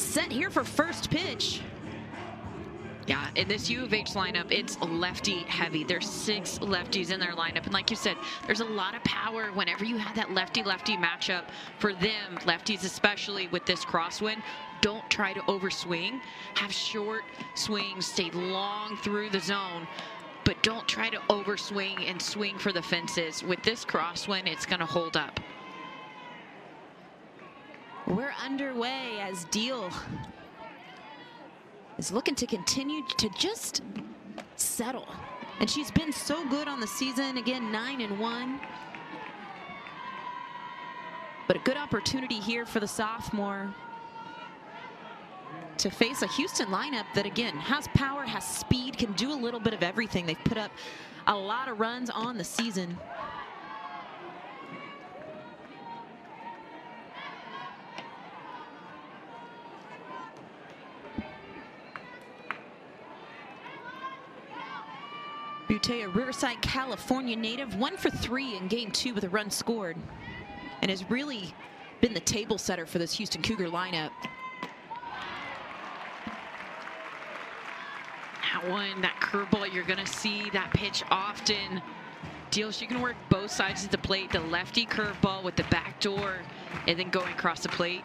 set here for first pitch. Yeah, in this U of H lineup, it's lefty heavy. There's 6 lefties in their lineup. And like you said, there's a lot of power whenever you have that lefty-lefty matchup. For them, lefties especially with this crosswind, don't try to overswing. Have short swings, stay long through the zone, but don't try to overswing and swing for the fences. With this crosswind, it's going to hold up. We're underway as Deal is looking to continue to just settle. And she's been so good on the season. Again, 9-1. But a good opportunity here for the sophomore to face a Houston lineup that, again, has power, has speed, can do a little bit of everything. They've put up a lot of runs on the season. Butte, a Riverside, California native, 1 for 3 in game 2 with a run scored, and has really been the table setter for this Houston Cougar lineup. That one, that curveball, you're going to see that pitch often. Deal, she can work both sides of the plate, the lefty curveball with the back door, and then going across the plate.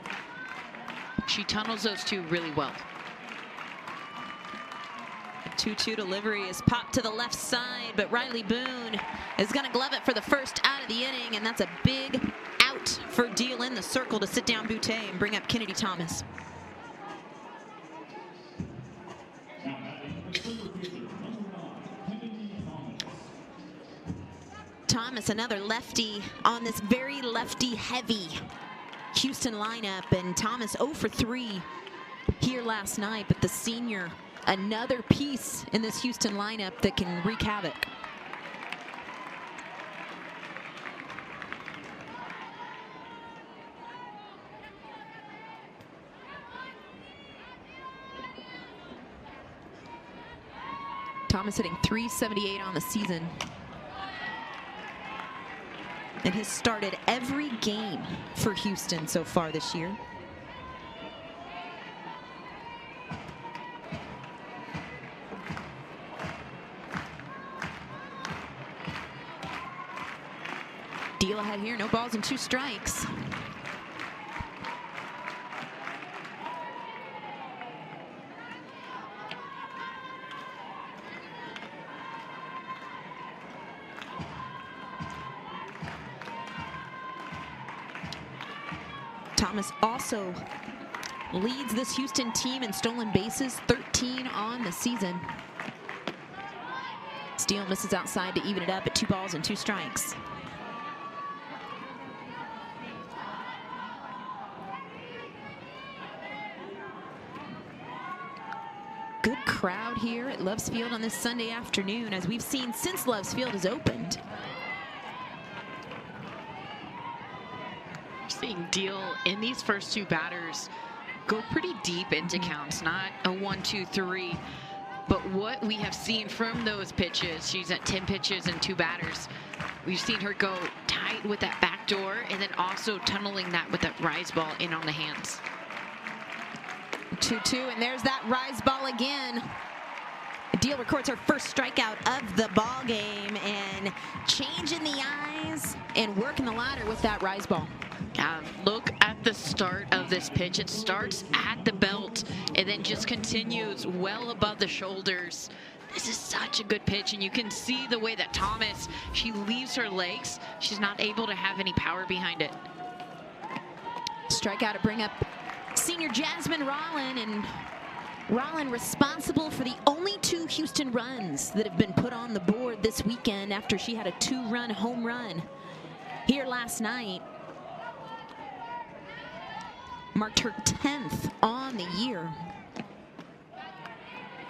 She tunnels those two really well. 2-2 delivery is popped to the left side, but Riley Boone is going to glove it for the first out of the inning, and that's a big out for Deal in the circle to sit down Butte and bring up Kennedy Thomas. Thomas, another lefty on this very lefty-heavy Houston lineup, and Thomas 0 for 3 here last night, but the senior, another piece in this Houston lineup that can wreak havoc. Thomas hitting .378 on the season, and has started every game for Houston so far this year. Deal ahead here, no balls and 2 strikes. Thomas also leads this Houston team in stolen bases, 13 on the season. Steele misses outside to even it up at 2 balls and 2 strikes. Good crowd here at Loves Field on this Sunday afternoon, as we've seen since Loves Field has opened. Seeing Deal in these first 2 batters go pretty deep into counts, not a 1-2-3. But what we have seen from those pitches, she's at 10 pitches and 2 batters. We've seen her go tight with that back door and then also tunneling that with that rise ball in on the hands. 2-2, and there's that rise ball again. Deal records her first strikeout of the ball game, and changing the eyes and working the ladder with that rise ball. Look at the start of this pitch. It starts at the belt and then just continues well above the shoulders. This is such a good pitch, and you can see the way that Thomas, she leaves her legs. She's not able to have any power behind it. Strikeout to bring up senior Jasmine Rollin, and Rollin responsible for the only 2 Houston runs that have been put on the board this weekend after she had a 2-run home run here last night. Marked her 10th on the year.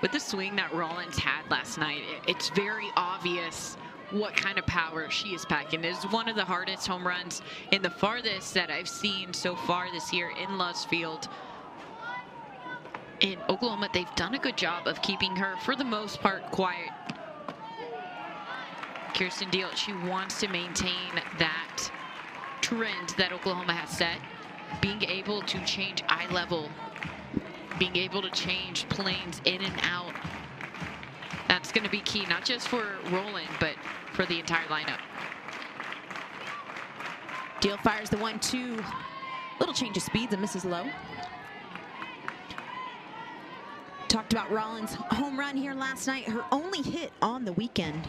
With the swing that Rollins had last night, it's very obvious what kind of power she is packing. It is one of the hardest home runs and the farthest that I've seen so far this year in Loves Field. In Oklahoma, they've done a good job of keeping her, for the most part, quiet. Kirsten Deal, she wants to maintain that trend that Oklahoma has set, being able to change eye level being able to change planes in and out. That's going to be key, not just for Roland, but for the entire lineup. Deal fires the 1-2. Little change of speeds and misses low. Talked about Rollins' home run here last night, her only hit on the weekend.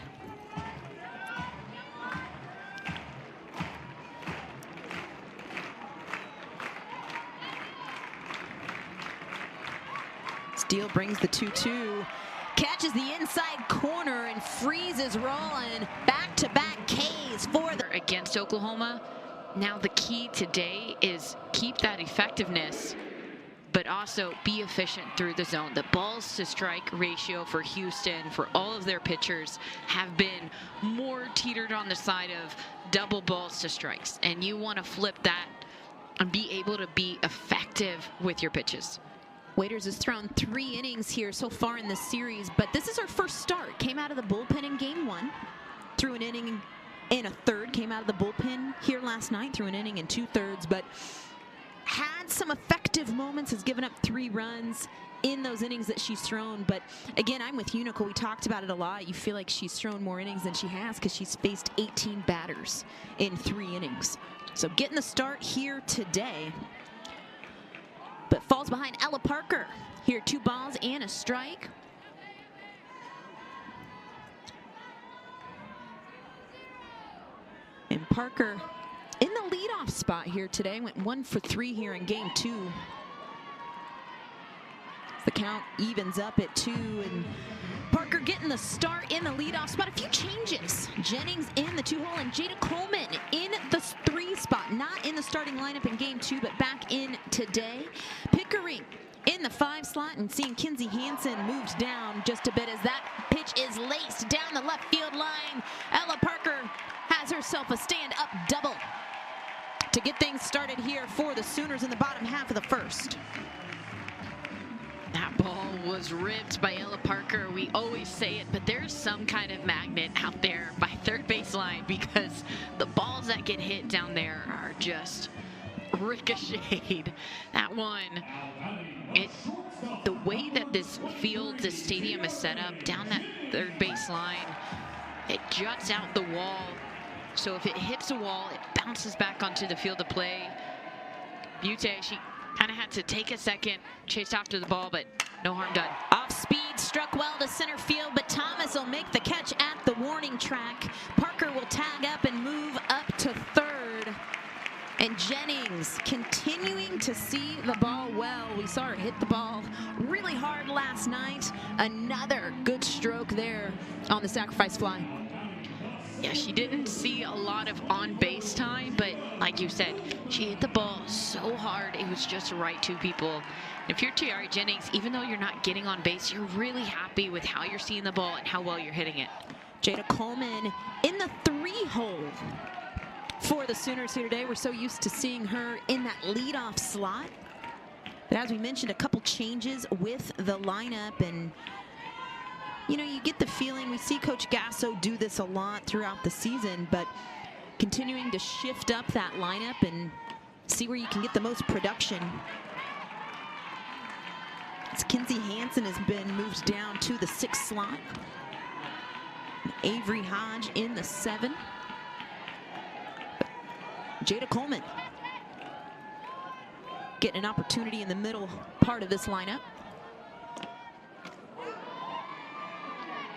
Steele brings the 2-2, catches the inside corner and freezes Roland. Back-to-back Ks for the... Against Oklahoma, now the key today is keep that effectiveness, but also be efficient through the zone. The balls to strike ratio for Houston, for all of their pitchers, have been more teetered on the side of double balls to strikes. And you want to flip that and be able to be effective with your pitches. Waiters has thrown 3 innings here so far in this series, but this is her first start. Came out of the bullpen in game 1, threw an inning in a third, came out of the bullpen here last night, threw an inning in 2/3, but had some effective moments, has given up 3 runs in those innings that she's thrown. But again, I'm with you, Nicole. We talked about it a lot. You feel like she's thrown more innings than she has because she's faced 18 batters in 3 innings. So getting the start here today, but falls behind Ella Parker. Here, 2 balls and a strike. And Parker in the leadoff spot here today, went 1 for 3 here in game 2. The count evens up at 2, and Parker getting the start in the leadoff spot. A few changes. Jennings in the 2-hole and Jada Coleman in the 3 spot. Not in the starting lineup in game 2, but back in today. Pickering in the 5 slot, and seeing Kinsey Hansen moved down just a bit as that pitch is laced down the left field line. Ella Parker has herself a stand-up double to get things started here for the Sooners in the bottom half of the first. That ball was ripped by Ella Parker. We always say it, but there's some kind of magnet out there by third baseline, because the balls that get hit down there are just ricocheted. That one, the way that this field, this stadium is set up down that third baseline, it juts out the wall. So if it hits a wall, it bounces back onto the field of play. Butte, she kind of had to take a second, chase after the ball, but no harm done. Off speed, struck well to center field, but Thomas will make the catch at the warning track. Parker will tag up and move up to third. And Jennings continuing to see the ball well. We saw her hit the ball really hard last night. Another good stroke there on the sacrifice fly. Yeah, she didn't see a lot of on-base time, but like you said, she hit the ball so hard, it was just right to people. If you're Tiara Jennings, even though you're not getting on base, you're really happy with how you're seeing the ball and how well you're hitting it. Jada Coleman in the 3-hole for the Sooners here today. We're so used to seeing her in that leadoff slot. But as we mentioned, a couple changes with the lineup, and you know, you get the feeling, we see Coach Gasso do this a lot throughout the season, but continuing to shift up that lineup and see where you can get the most production. As Kinsey Hansen has been moved down to the 6th slot. Avery Hodge in the 7. Jada Coleman getting an opportunity in the middle part of this lineup.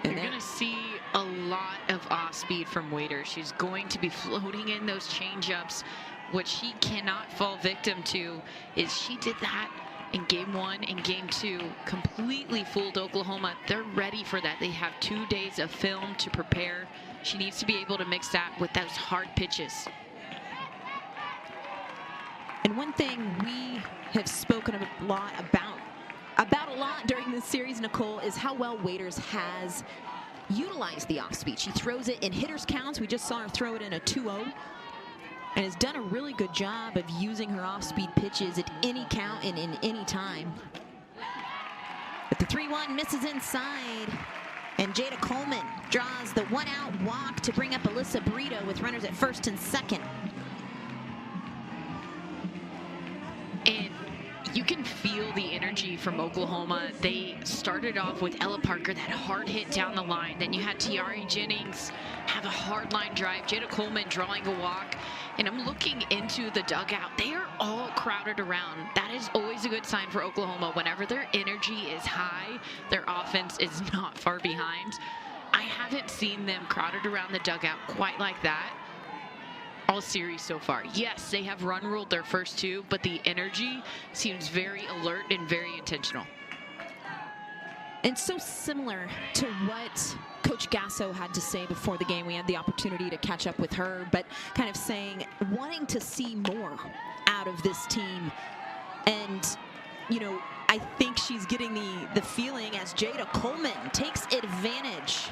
You're going to see a lot of off speed from Waiter. She's going to be floating in those changeups. What she cannot fall victim to is she did that in game 1 and game 2, completely fooled Oklahoma. They're ready for that. They have 2 days of film to prepare. She needs to be able to mix that with those hard pitches. And one thing we have spoken a lot about a lot during this series, Nicole, is how well Waiters has utilized the off-speed. She throws it in hitters counts. We just saw her throw it in a 2-0. And has done a really good job of using her off-speed pitches at any count and in any time. But the 3-1 misses inside. And Jada Coleman draws the 1-out walk to bring up Alyssa Brito with runners at 1st and 2nd. And You can feel the energy from Oklahoma. They started off with Ella Parker, that hard hit down the line. Then you had Tiari Jennings have a hard line drive. Jada Coleman drawing a walk. And I'm looking into the dugout. They are all crowded around. That is always a good sign for Oklahoma. Whenever their energy is high, their offense is not far behind. I haven't seen them crowded around the dugout quite like that all series so far. Yes, they have run ruled their first two, but the energy seems very alert and very intentional. And so similar to what Coach Gasso had to say before the game. We had the opportunity to catch up with her, but kind of saying, wanting to see more out of this team. And, you know, I think she's getting the feeling as Jada Coleman takes advantage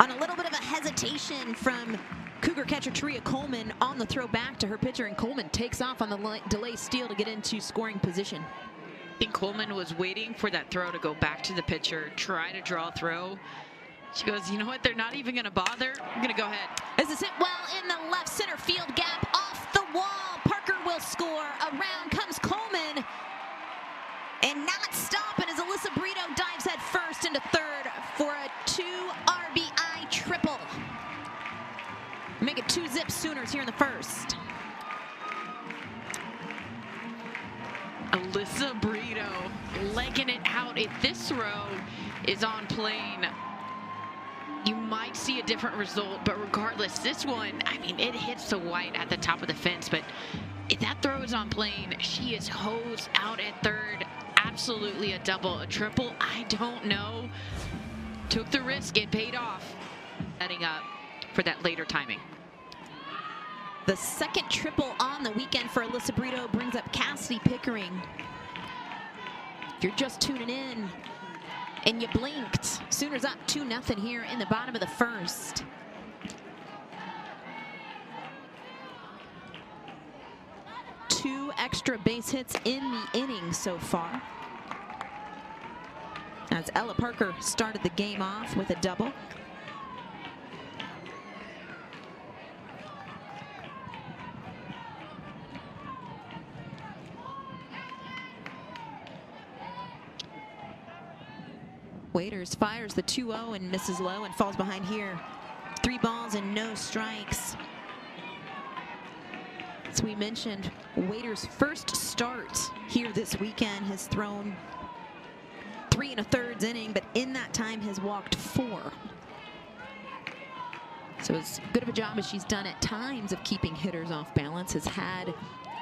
on a little bit of a hesitation from Cougar catcher Tria Coleman on the throw back to her pitcher, and Coleman takes off on the delay steal to get into scoring position. I think Coleman was waiting for that throw to go back to the pitcher, try to draw a throw. She goes, you know what, they're not even going to bother. I'm going to go ahead. This is hit well in the left center field gap, off the wall. Parker will score. Around comes Coleman. And not stopping as Alyssa Brito dives head first into third for a 2 RBI triple. Make it 2-zip Sooners here in the first. Alyssa Brito legging it out. If this throw is on plane, you might see a different result, but regardless, this one, I mean, it hits the white at the top of the fence, but if that throw is on plane, she is hosed out at third. Absolutely a double, a triple, I don't know. Took the risk, it paid off. Setting up for that later timing. The second triple on the weekend for Alyssa Brito brings up Cassidy Pickering. If you're just tuning in and you blinked, Sooners up 2-0 here in the bottom of the first. Two extra base hits in the inning so far, as Ella Parker started the game off with a double. Waiters fires the 2-0 and misses low and falls behind here. 3 balls and no strikes. As we mentioned, Waiters' first start here this weekend has thrown 3 1/3 inning, but in that time has walked 4. So as good of a job as she's done at times of keeping hitters off balance, has had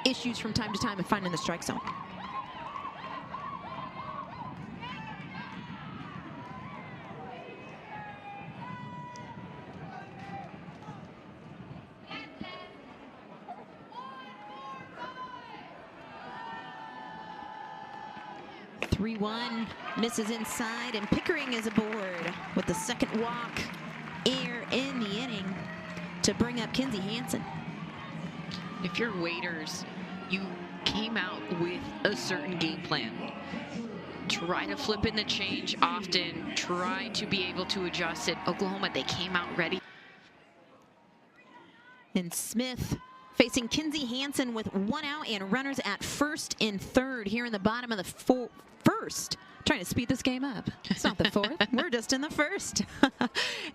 issues from time to time of finding the strike zone. Misses inside, and Pickering is aboard with the second walk here in the inning to bring up Kinsey Hansen. If you're Waiters, you came out with a certain game plan. Try to flip in the change often, try to be able to adjust it. Oklahoma, they came out ready. And Smith facing Kinsey Hansen with 1 out and runners at first and third here in the bottom of the first. Trying to speed this game up. It's not the fourth. We're just in the first.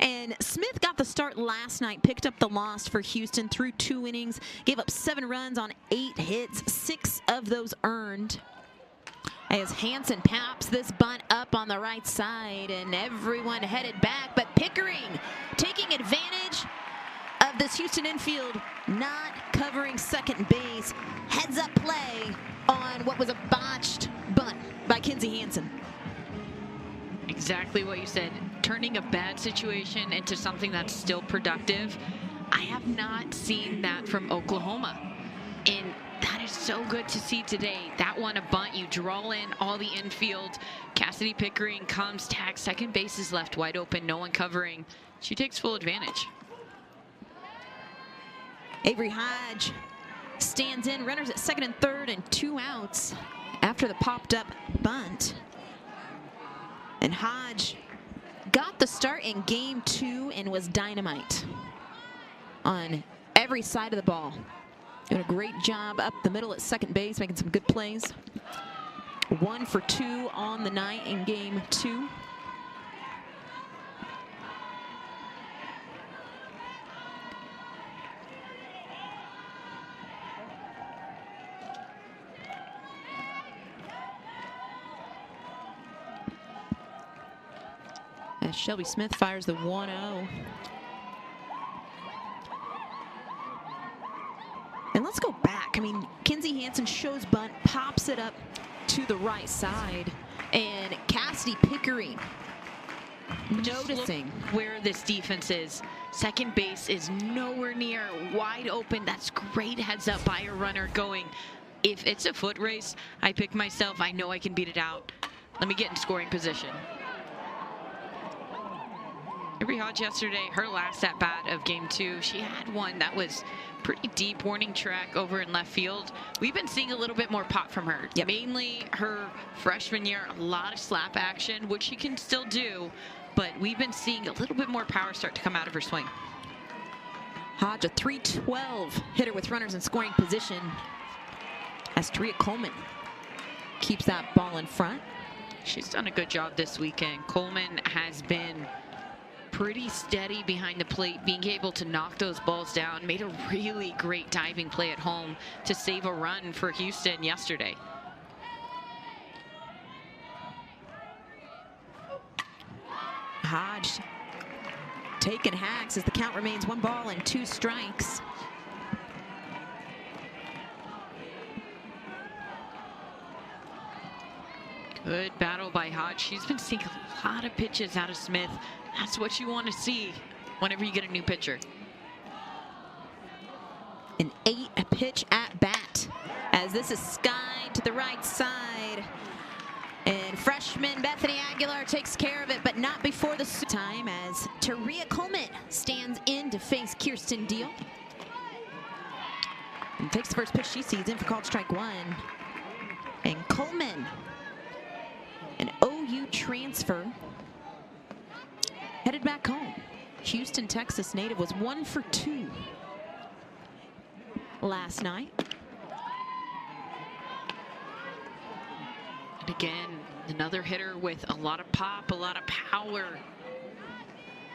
And Smith got the start last night, picked up the loss for Houston through 2 innings, gave up 7 runs on 8 hits, 6 of those earned. As Hansen pops this bunt up on the right side, and everyone headed back, but Pickering taking advantage of this Houston infield not covering second base. Heads up play on what was a botched bunt by Kinsey Hansen. Exactly what you said, turning a bad situation into something that's still productive. I have not seen that from Oklahoma, and that is so good to see today. That one, a bunt, you draw in all the infield. Cassidy Pickering comes, tags, second base is left wide open, no one covering. She takes full advantage. Avery Hodge stands in, runners at second and third, and 2 outs after the popped up bunt. And Hodge got the start in game 2 and was dynamite on every side of the ball. Doing a great job up the middle at second base, making some good plays. 1 for 2 on the night in game 2. As Shelby Smith fires the 1-0. And let's go back. I mean, Kinsey Hansen shows bunt, pops it up to the right side, and Cassidy Pickering noticing where this defense is. Second base is nowhere near, wide open. That's great heads up by a runner going. If it's a foot race, I pick myself. I know I can beat it out. Let me get in scoring position. Avery Hodge yesterday, her last at bat of game 2, she had one that was pretty deep, warning track over in left field. We've been seeing a little bit more pop from her. Yep. Mainly her freshman year, a lot of slap action, which she can still do, but we've been seeing a little bit more power start to come out of her swing. Hodge, a .312 hitter with runners in scoring position, as Taria Coleman keeps that ball in front. She's done a good job this weekend. Coleman has been pretty steady behind the plate, being able to knock those balls down. Made a really great diving play at home to save a run for Houston yesterday. Hodge taking hacks as the count remains 1 ball and 2 strikes. Good battle by Hodge. She's been seeing a lot of pitches out of Smith. That's what you want to see whenever you get a new pitcher. An 8-pitch at bat, as this is skied to the right side. And freshman Bethany Aguilar takes care of it, but not before the time, as Taria Coleman stands in to face Kirsten Deal. And takes the first pitch she sees in for called strike 1. And Coleman, an OU transfer, headed back home. Houston, Texas native, was 1 for 2 last night. And again, another hitter with a lot of pop, a lot of power.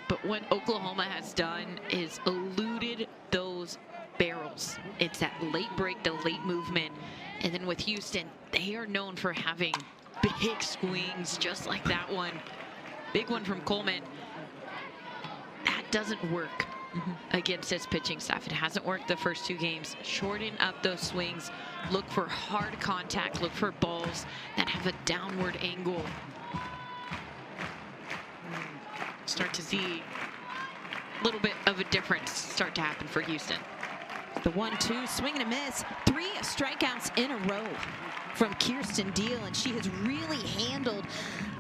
But what Oklahoma has done is eluded those barrels. It's that late break, the late movement. And then with Houston, they are known for having big swings, just like that one. Big one from Coleman. That doesn't work against this pitching staff. It hasn't worked the first 2 games. Shorten up those swings. Look for hard contact. Look for balls that have a downward angle. Start to see a little bit of a difference start to happen for Houston. The 1-2, swing and a miss. 3 strikeouts in a row from Kirsten Deal, and she has really handled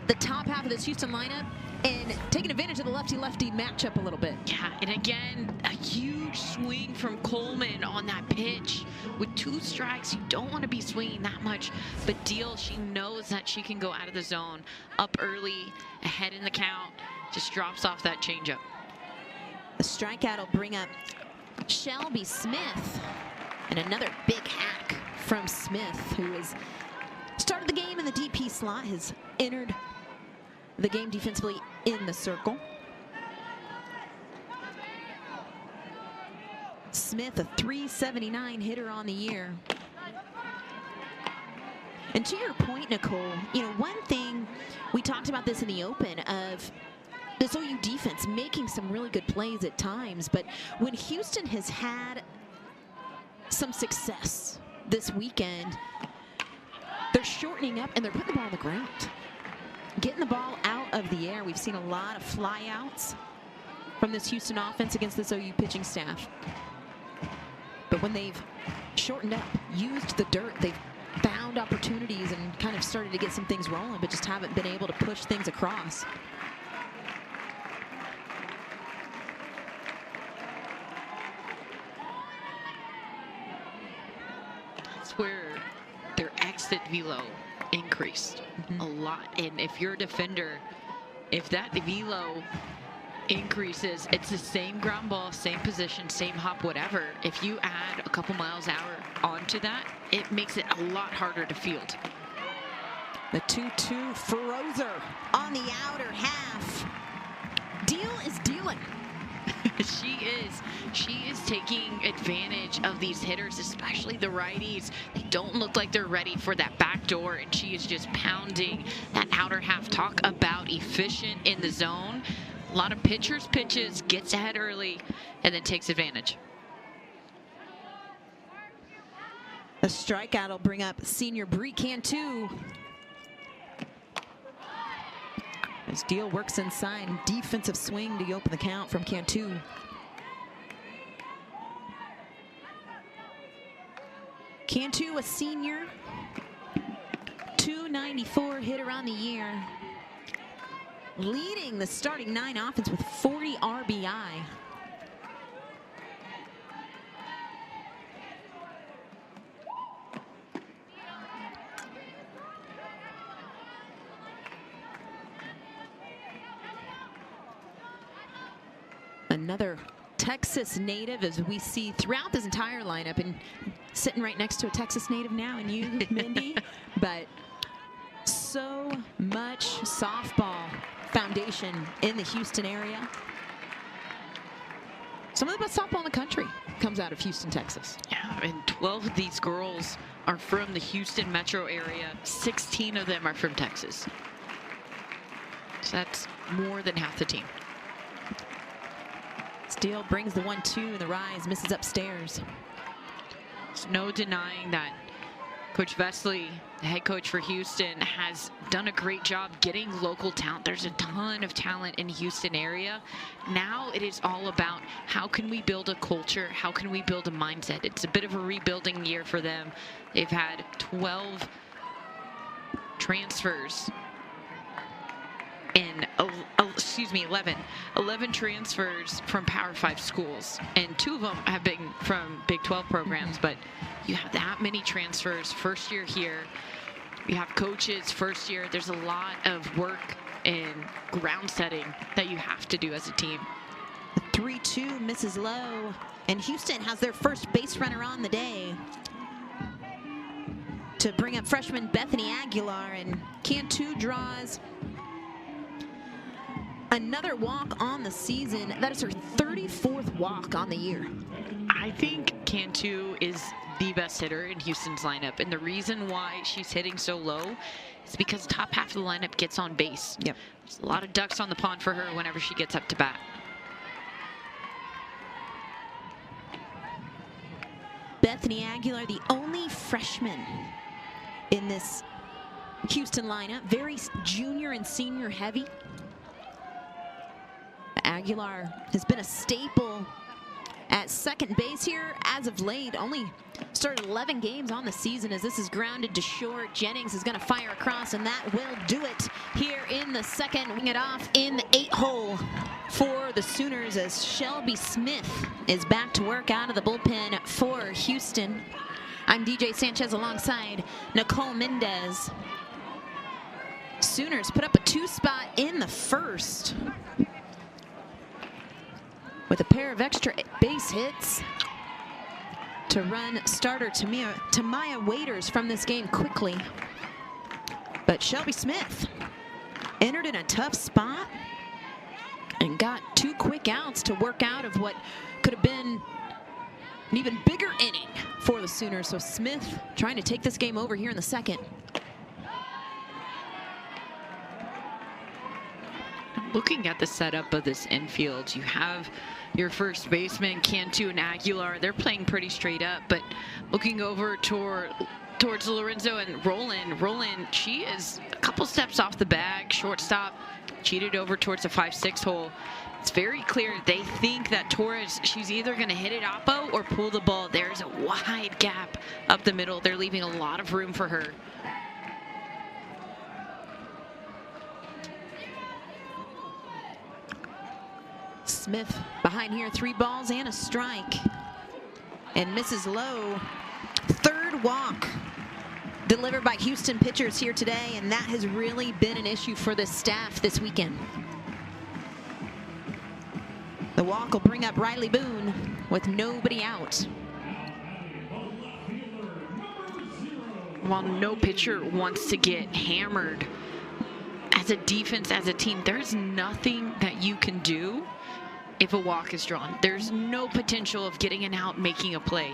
the top half of this Houston lineup and taking advantage of the lefty-lefty matchup a little bit. Yeah, and again, a huge swing from Coleman on that pitch. With 2 strikes, you don't want to be swinging that much, but Deal, she knows that she can go out of the zone, up early, ahead in the count, just drops off that changeup. The strikeout will bring up Shelby Smith, and another big hack from Smith, who has started the game in the DP slot, has entered the game defensively in the circle. Smith, a .379 hitter on the year. And to your point, Nicole, you know, one thing, we talked about this in the open, of this OU defense making some really good plays at times, but when Houston has had some success this weekend, they're shortening up and they're putting the ball on the ground, getting the ball out of the air. We've seen a lot of flyouts from this Houston offense against this OU pitching staff. But when they've shortened up, used the dirt, they've found opportunities and kind of started to get some things rolling, but just haven't been able to push things across. That's where their exit velo increased a lot. And if you're a defender, if that velo increases. It's the same ground ball, same position, same hop, whatever. If you add a couple miles an hour onto that, it makes it a lot harder to field. The 2-2 Ferozer on the outer half. Deal is dealing. She is taking advantage of these hitters, especially the righties. They don't look like they're ready for that back door, and she is just pounding that outer half. Talk about efficient in the zone. A lot of pitchers pitches, gets ahead early, and then takes advantage. A strikeout will bring up senior Bree Cantu. As Deal works inside, defensive swing to open the count from Cantu. Cantu, a senior, 294 hitter on the year, leading the starting 9 offense with 40 RBI. Another Texas native, as we see throughout this entire lineup, and sitting right next to a Texas native now, and you, Mindy. But so much softball foundation in the Houston area. Some of the best softball in the country comes out of Houston, Texas. Yeah, and 12 of these girls are from the Houston metro area. 16 of them are from Texas. So that's more than half the team. Steele brings the 1-2 in the rise, misses upstairs. There's no denying that Coach Vesley, the head coach for Houston, has done a great job getting local talent. There's a ton of talent in the Houston area. Now it is all about how can we build a culture? How can we build a mindset? It's a bit of a rebuilding year for them. They've had 12 transfers in 11 transfers from Power 5 schools, and 2 of them have been from Big 12 programs. But you have that many transfers first year here. You have coaches first year. There's a lot of work and ground setting that you have to do as a team. 3-2 misses low, and Houston has their first base runner on the day to bring up freshman Bethany Aguilar, and Cantu draws another walk on the season. That is her 34th walk on the year. I think Cantu is the best hitter in Houston's lineup, and the reason why she's hitting so low is because top half of the lineup gets on base. Yep. There's a lot of ducks on the pond for her whenever she gets up to bat. Bethany Aguilar, the only freshman in this Houston lineup, very junior and senior heavy. Aguilar has been a staple at second base here as of late. Only started 11 games on the season, as this is grounded to short. Jennings is going to fire across, and that will do it here in the second. Wing it off in the 8-hole for the Sooners, as Shelby Smith is back to work out of the bullpen for Houston. I'm DJ Sanchez alongside Nicole Mendez. Sooners put up a 2-spot in the first with a pair of extra base hits to run starter Tamaya Waiters from this game quickly. But Shelby Smith entered in a tough spot and got 2 quick outs to work out of what could have been an even bigger inning for the Sooners. So Smith trying to take this game over here in the second. Looking at the setup of this infield, you have your first baseman, Cantu and Aguilar. They're playing pretty straight up, but looking over towards Lorenzo and Roland, she is a couple steps off the bag. Shortstop cheated over towards the 5-6 hole. It's very clear they think that Torres, she's either going to hit it oppo or pull the ball. There's a wide gap up the middle. They're leaving a lot of room for her. Smith behind here, 3 balls and a strike, and misses low. 3rd walk delivered by Houston pitchers here today, and that has really been an issue for the staff this weekend. The walk will bring up Riley Boone with nobody out. While no pitcher wants to get hammered, as a defense, as a team, there's nothing that you can do if a walk is drawn. There's no potential of getting an out, making a play.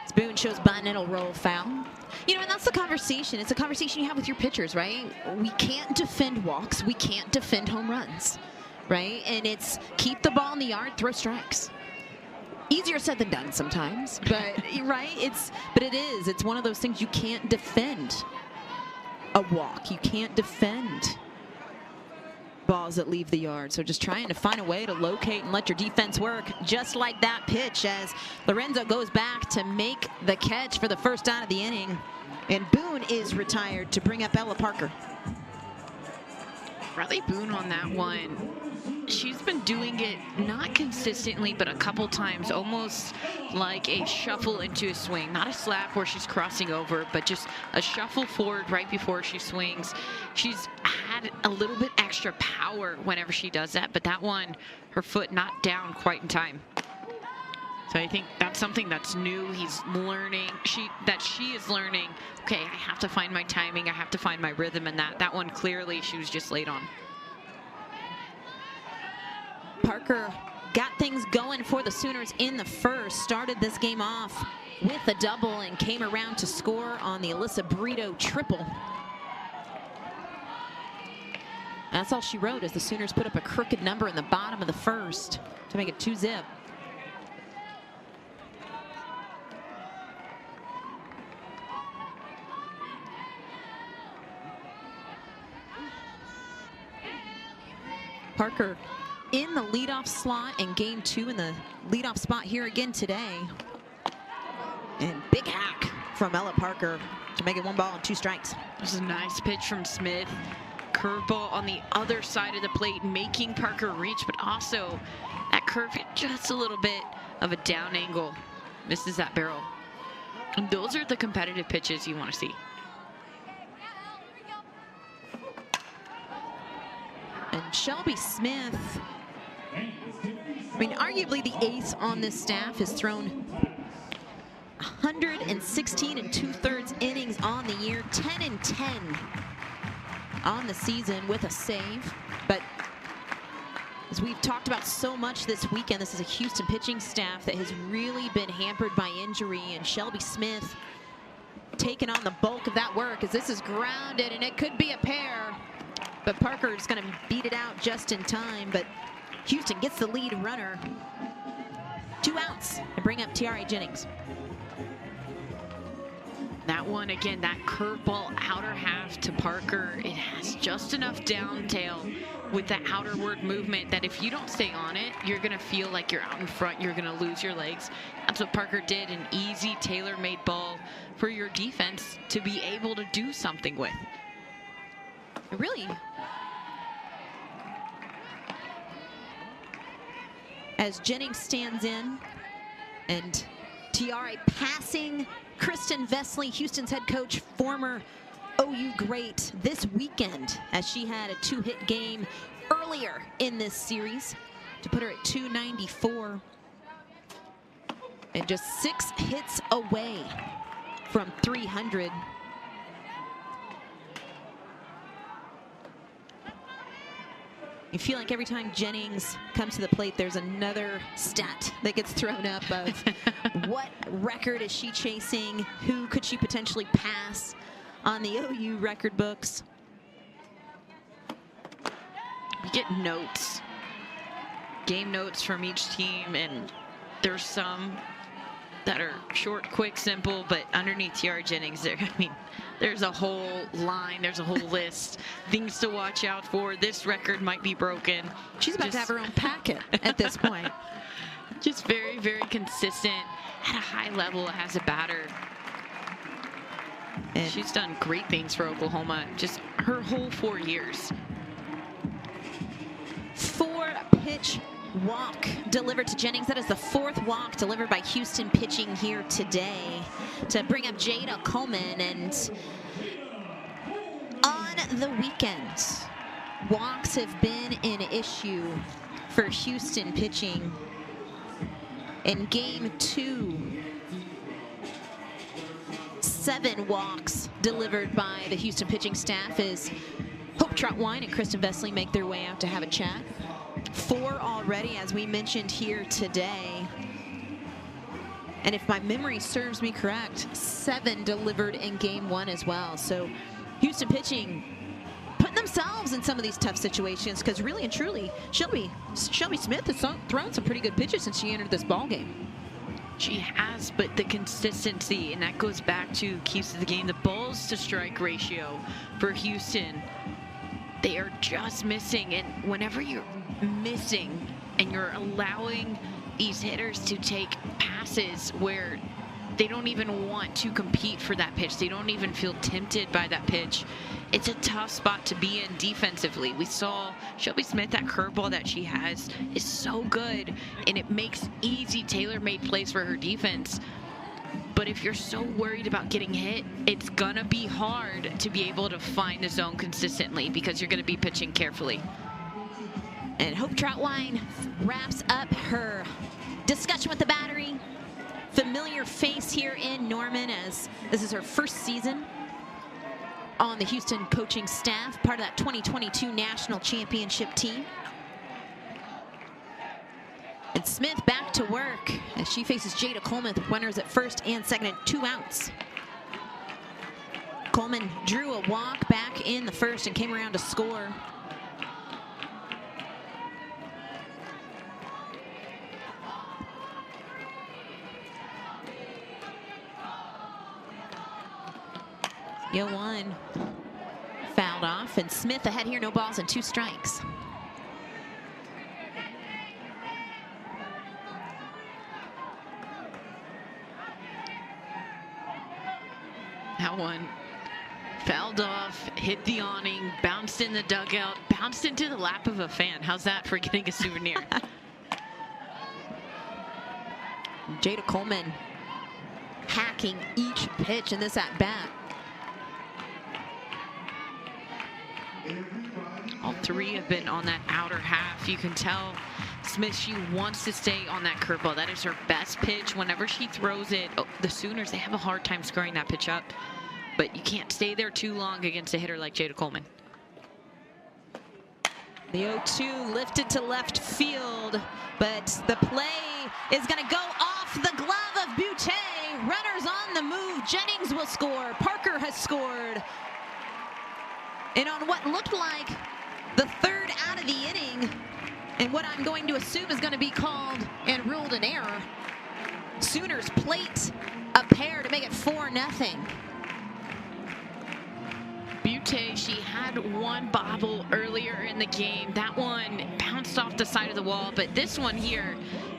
As Boone shows button, it'll roll foul. You know, and that's the conversation. It's a conversation you have with your pitchers, right? We can't defend walks. We can't defend home runs, right? And it's keep the ball in the yard, throw strikes. Easier said than done sometimes, but right? It's one of those things you can't defend a walk. You can't defend balls that leave the yard. So just trying to find a way to locate and let your defense work, just like that pitch as Lorenzo goes back to make the catch for the first out of the inning. And Boone is retired to bring up Ella Parker. Riley Boone on that one. She's been doing it not consistently, but a couple times, almost like a shuffle into a swing. Not a slap where she's crossing over, but just a shuffle forward right before she swings. She's had a little bit extra power whenever she does that, but that one, her foot not down quite in time. So I think that's something that's new. He's learning, she is learning, okay, I have to find my timing, I have to find my rhythm, and that one clearly she was just late on. Parker got things going for the Sooners in the first, started this game off with a double and came around to score on the Alyssa Brito triple. That's all she wrote as the Sooners put up a crooked number in the bottom of the first to make it 2-zip. Parker in the leadoff slot in game 2 in the leadoff spot here again today. And big hack from Ella Parker to make it 1 ball and 2 strikes. This is a nice pitch from Smith. Curveball on the other side of the plate, making Parker reach, but also that curve hit just a little bit of a down angle. Misses that barrel. And those are the competitive pitches you want to see. And Shelby Smith, I mean, arguably the ace on this staff, has thrown 116 2/3 innings on the year, 10-10 on the season with a save. But as we've talked about so much this weekend, this is a Houston pitching staff that has really been hampered by injury, and Shelby Smith taking on the bulk of that work as this is grounded, and it could be a pair. But Parker is going to beat it out just in time, but Houston gets the lead runner. 2 outs and bring up Tiare Jennings. That one, again, that curveball outer half to Parker, it has just enough down tail with the outerward movement that if you don't stay on it, you're going to feel like you're out in front, you're going to lose your legs. That's what Parker did, an easy tailor-made ball for your defense to be able to do something with. Really, as Jennings stands in and Tiare passing Kristen Vesley, Houston's head coach, former OU great, this weekend as she had a 2-hit game earlier in this series to put her at 294 and just 6 hits away from 300. You feel like every time Jennings comes to the plate, there's another stat that gets thrown up of what record is she chasing? Who could she potentially pass on the OU record books? You get notes, game notes from each team, and there's some that are short, quick, simple, but underneath Tiare Jennings, there's a whole line, there's a whole list, things to watch out for. This record might be broken. She's about to have her own packet at this point. Just very, very consistent at a high level as a batter. And she's done great things for Oklahoma, just her whole 4 years. 4-pitch walk delivered to Jennings. That is the 4th walk delivered by Houston pitching here today to bring up Jada Coleman. And on the weekend, Walks have been an issue for Houston pitching in game 2. 7 walks delivered by the Houston pitching staff as Hope Troutwine and Kristen Vesely make their way out to have a chat. 4 already, as we mentioned here today. And if my memory serves me correct, 7 delivered in game 1 as well. So Houston pitching putting themselves in some of these tough situations, because really and truly, Shelby Smith has thrown some pretty good pitches since she entered this ball game. She has, but the consistency, and that goes back to keys to the game, the balls to strike ratio for Houston, they are just missing. And whenever you're missing and you're allowing these hitters to take passes where they don't even want to compete for that pitch, they don't even feel tempted by that pitch, it's a tough spot to be in defensively. We saw Shelby Smith, that curveball that she has is so good, and it makes easy tailor-made plays for her defense. But if you're so worried about getting hit, it's gonna be hard to be able to find the zone consistently because you're gonna be pitching carefully. And Hope Troutwine wraps up her discussion with the battery. Familiar face here in Norman, as this is her first season on the Houston coaching staff, part of that 2022 national championship team. And Smith back to work as she faces Jada Coleman with runners at first and second and 2 outs. Coleman drew a walk back in the first and came around to score. Yo one fouled off, and Smith ahead here, no balls and 2 strikes. That one fouled off, hit the awning, bounced in the dugout, bounced into the lap of a fan. How's that for getting a souvenir? Jada Coleman hacking each pitch in this at-bat. All 3 have been on that outer half. You can tell Smith, she wants to stay on that curveball. That is her best pitch. Whenever she throws it, the Sooners, they have a hard time scoring that pitch up. But you can't stay there too long against a hitter like Jada Coleman. The 0-2 lifted to left field, but the play is going to go off the glove of Butte. Runners on the move. Jennings will score. Parker has scored. And on what looked like the 3rd out of the inning, and what I'm going to assume is going to be called and ruled an error, Sooners plate a pair to make it 4-0. Butte, she had one bobble earlier in the game. That one bounced off the side of the wall, but this one here,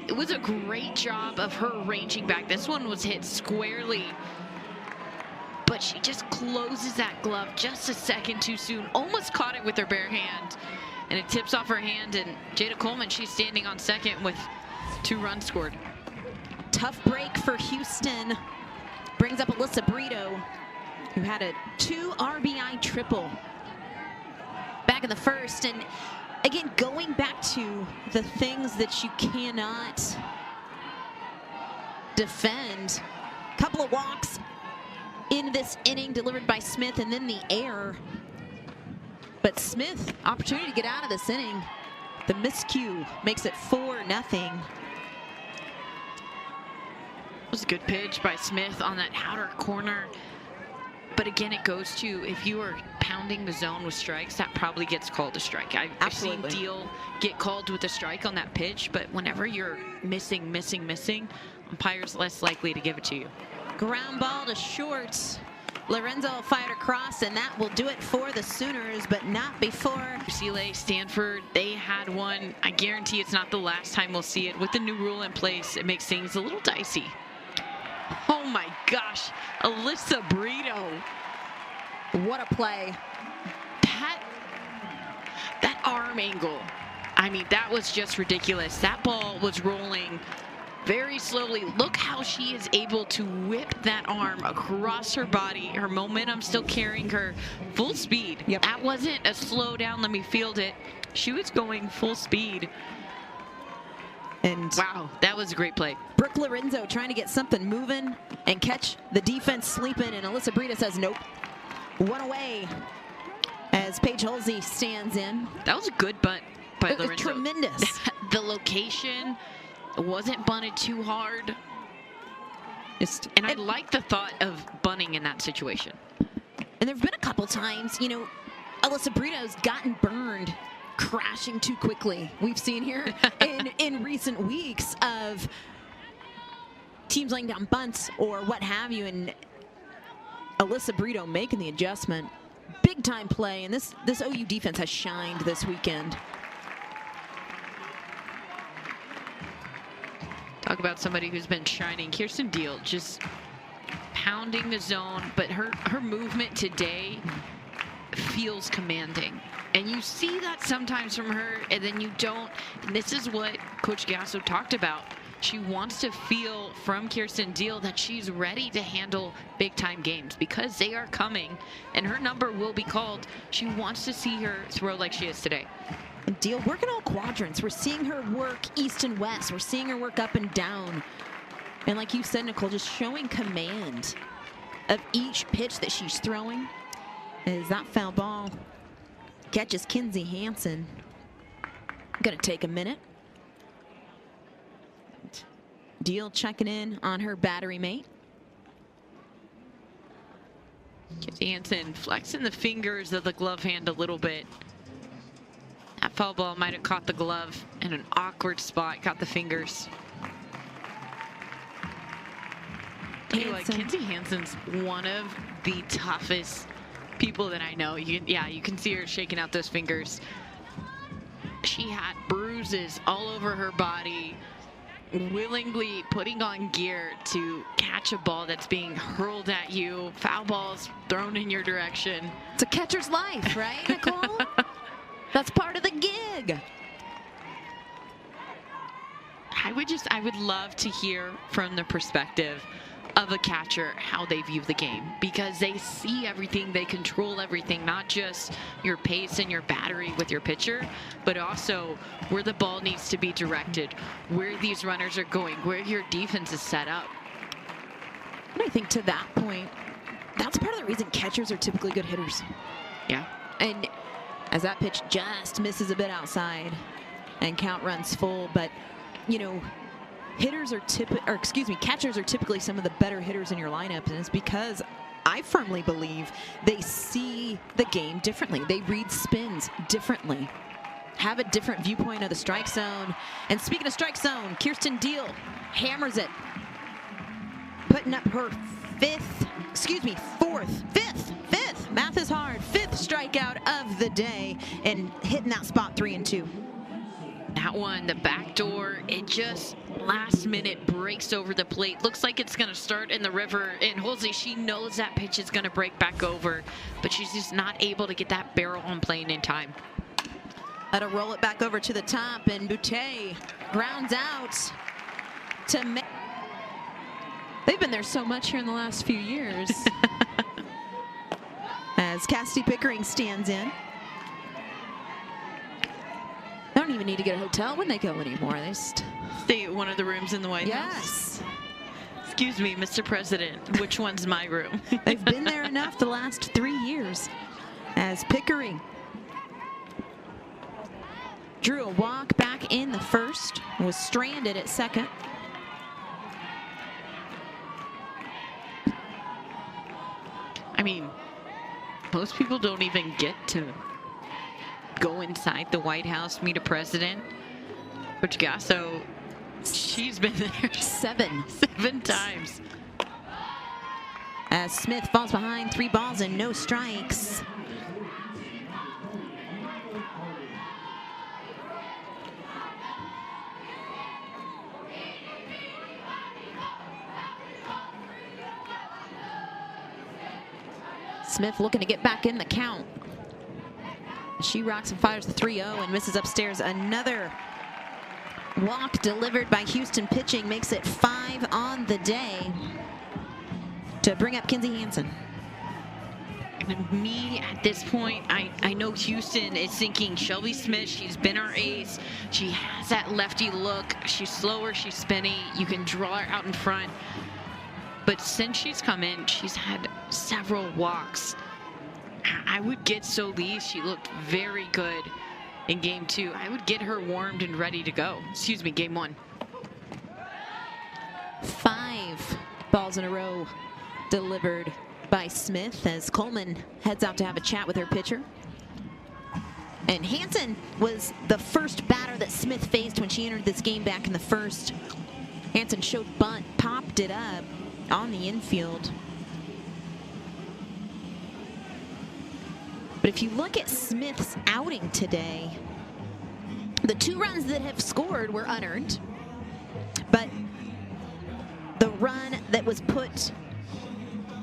it was a great job of her ranging back. This one was hit squarely, but she just closes that glove just a second too soon. Almost caught it with her bare hand, and it tips off her hand, and Jada Coleman, she's standing on second with 2 runs scored. Tough break for Houston. Brings up Alyssa Brito, who had a 2 RBI triple back in the first. And again, going back to the things that you cannot defend. Couple of walks in this inning delivered by Smith, and then the error. But Smith, opportunity to get out of this inning. The miscue makes it 4-0. It was a good pitch by Smith on that outer corner. But again, it goes to, if you are pounding the zone with strikes, that probably gets called a strike. I've seen Deal get called with a strike on that pitch, but whenever you're missing, umpire's less likely to give it to you. Ground ball to short. Lorenzo fired across, and that will do it for the Sooners, but not before. UCLA, Stanford, they had one. I guarantee it's not the last time we'll see it. With the new rule in place, it makes things a little dicey. Oh my gosh, Alyssa Brito. What a play. That arm angle, I mean, that was just ridiculous. That ball was rolling very slowly. Look how she is able to whip that arm across her body. Her momentum still carrying her full speed. Yep. That wasn't a slow down, let me field it. She was going full speed. And wow, that was a great play. Brooke Lorenzo trying to get something moving and catch the defense sleeping, and Alyssa Brita says nope. One away as Paige Halsey stands in. That was a good bunt by Lorenzo. Tremendous. The location wasn't bunted too hard. And I like the thought of bunting in that situation. And there have been a couple times, you know, Alyssa Brito's gotten burned crashing too quickly. We've seen here in recent weeks of teams laying down bunts or what have you, and Alyssa Brito making the adjustment. Big time play, and this OU defense has shined this weekend. Talk about somebody who's been shining. Kirsten Deal just pounding the zone, but her movement today feels commanding. And you see that sometimes from her, and then you don't. And this is what Coach Gasso talked about. She wants to feel from Kirsten Deal that she's ready to handle big-time games because they are coming, and her number will be called. She wants to see her throw like she is today. And Deal working all quadrants. We're seeing her work east and west. We're seeing her work up and down. And like you said, Nicole, just showing command of each pitch that she's throwing. Is that foul ball catches Kinsey Hansen. Gonna take a minute. Deal checking in on her battery mate. Kinsey Hansen flexing the fingers of the glove hand a little bit. That foul ball might have caught the glove in an awkward spot, caught the fingers. Anyway, Kinsey Hansen's one of the toughest people that I know. You can see her shaking out those fingers. She had bruises all over her body, willingly putting on gear to catch a ball that's being hurled at you, foul balls thrown in your direction. It's a catcher's life, right, Nicole? That's part of the gig. I would love to hear from the perspective of a catcher how they view the game, because they see everything, they control everything, not just your pace and your battery with your pitcher, but also where the ball needs to be directed, where these runners are going, where your defense is set up. And I think to that point, that's part of the reason catchers are typically good hitters. Yeah. And as that pitch just misses a bit outside and count runs full, but you know, catchers are typically some of the better hitters in your lineup, and it's because I firmly believe they see the game differently. They read spins differently, have a different viewpoint of the strike zone. And speaking of strike zone, Kirsten Deal hammers it, putting up her fifth, math is hard, fifth strikeout of the day, and hitting that spot 3-2. That one, the back door, it just last minute breaks over the plate. Looks like it's going to start in the river. And Halsey, she knows that pitch is going to break back over, but she's just not able to get that barrel on plane in time. Let her roll it back over to the top, and Boutte grounds out to make. They've been there so much here in the last few years. As Cassidy Pickering stands in. They don't even need to get a hotel when they go anymore. They just stay at one of the rooms in the White House. Yes. Excuse me, Mr. President, which one's my room? They've been there enough the last 3 years. As Pickering drew a walk back in the first, was stranded at second. I mean, most people don't even get to go inside the White House, meet a president. Coach Gasso, she's been there seven times. As Smith falls behind, 3 balls and no strikes. Smith looking to get back in the count. She rocks and fires the 3-0 and misses upstairs another walk delivered by Houston pitching makes it 5 on the day to bring up Kinsey Hansen. And me, at this point, I know Houston is thinking Shelby Smith, she's been our ace. She has that lefty look. She's slower, she's spinny. You can draw her out in front. But since she's come in, she's had several walks. I would get Solis. She looked very good in game 2. I would get her warmed and ready to go. Excuse me, game 1. 5 balls in a row delivered by Smith as Coleman heads out to have a chat with her pitcher. And Hansen was the first batter that Smith faced when she entered this game back in the first. Hansen showed bunt, popped it up on the infield. But if you look at Smith's outing today, the 2 runs that have scored were unearned, but the run that was put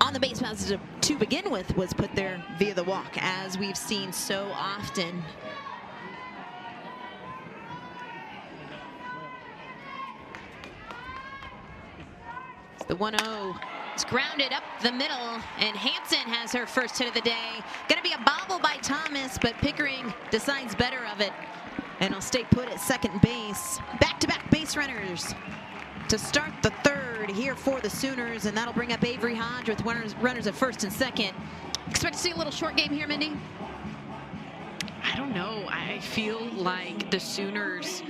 on the base paths to begin with was put there via the walk, as we've seen so often. The 1-0 is grounded up the middle, and Hansen has her first hit of the day. Gonna be a bobble by Thomas, but Pickering decides better of it, and will stay put at second base. Back-to-back base runners to start the third here for the Sooners, and that'll bring up Avery Hodge with runners at first and second. Expect to see a little short game here, Mindy? I don't know. I feel like the Sooners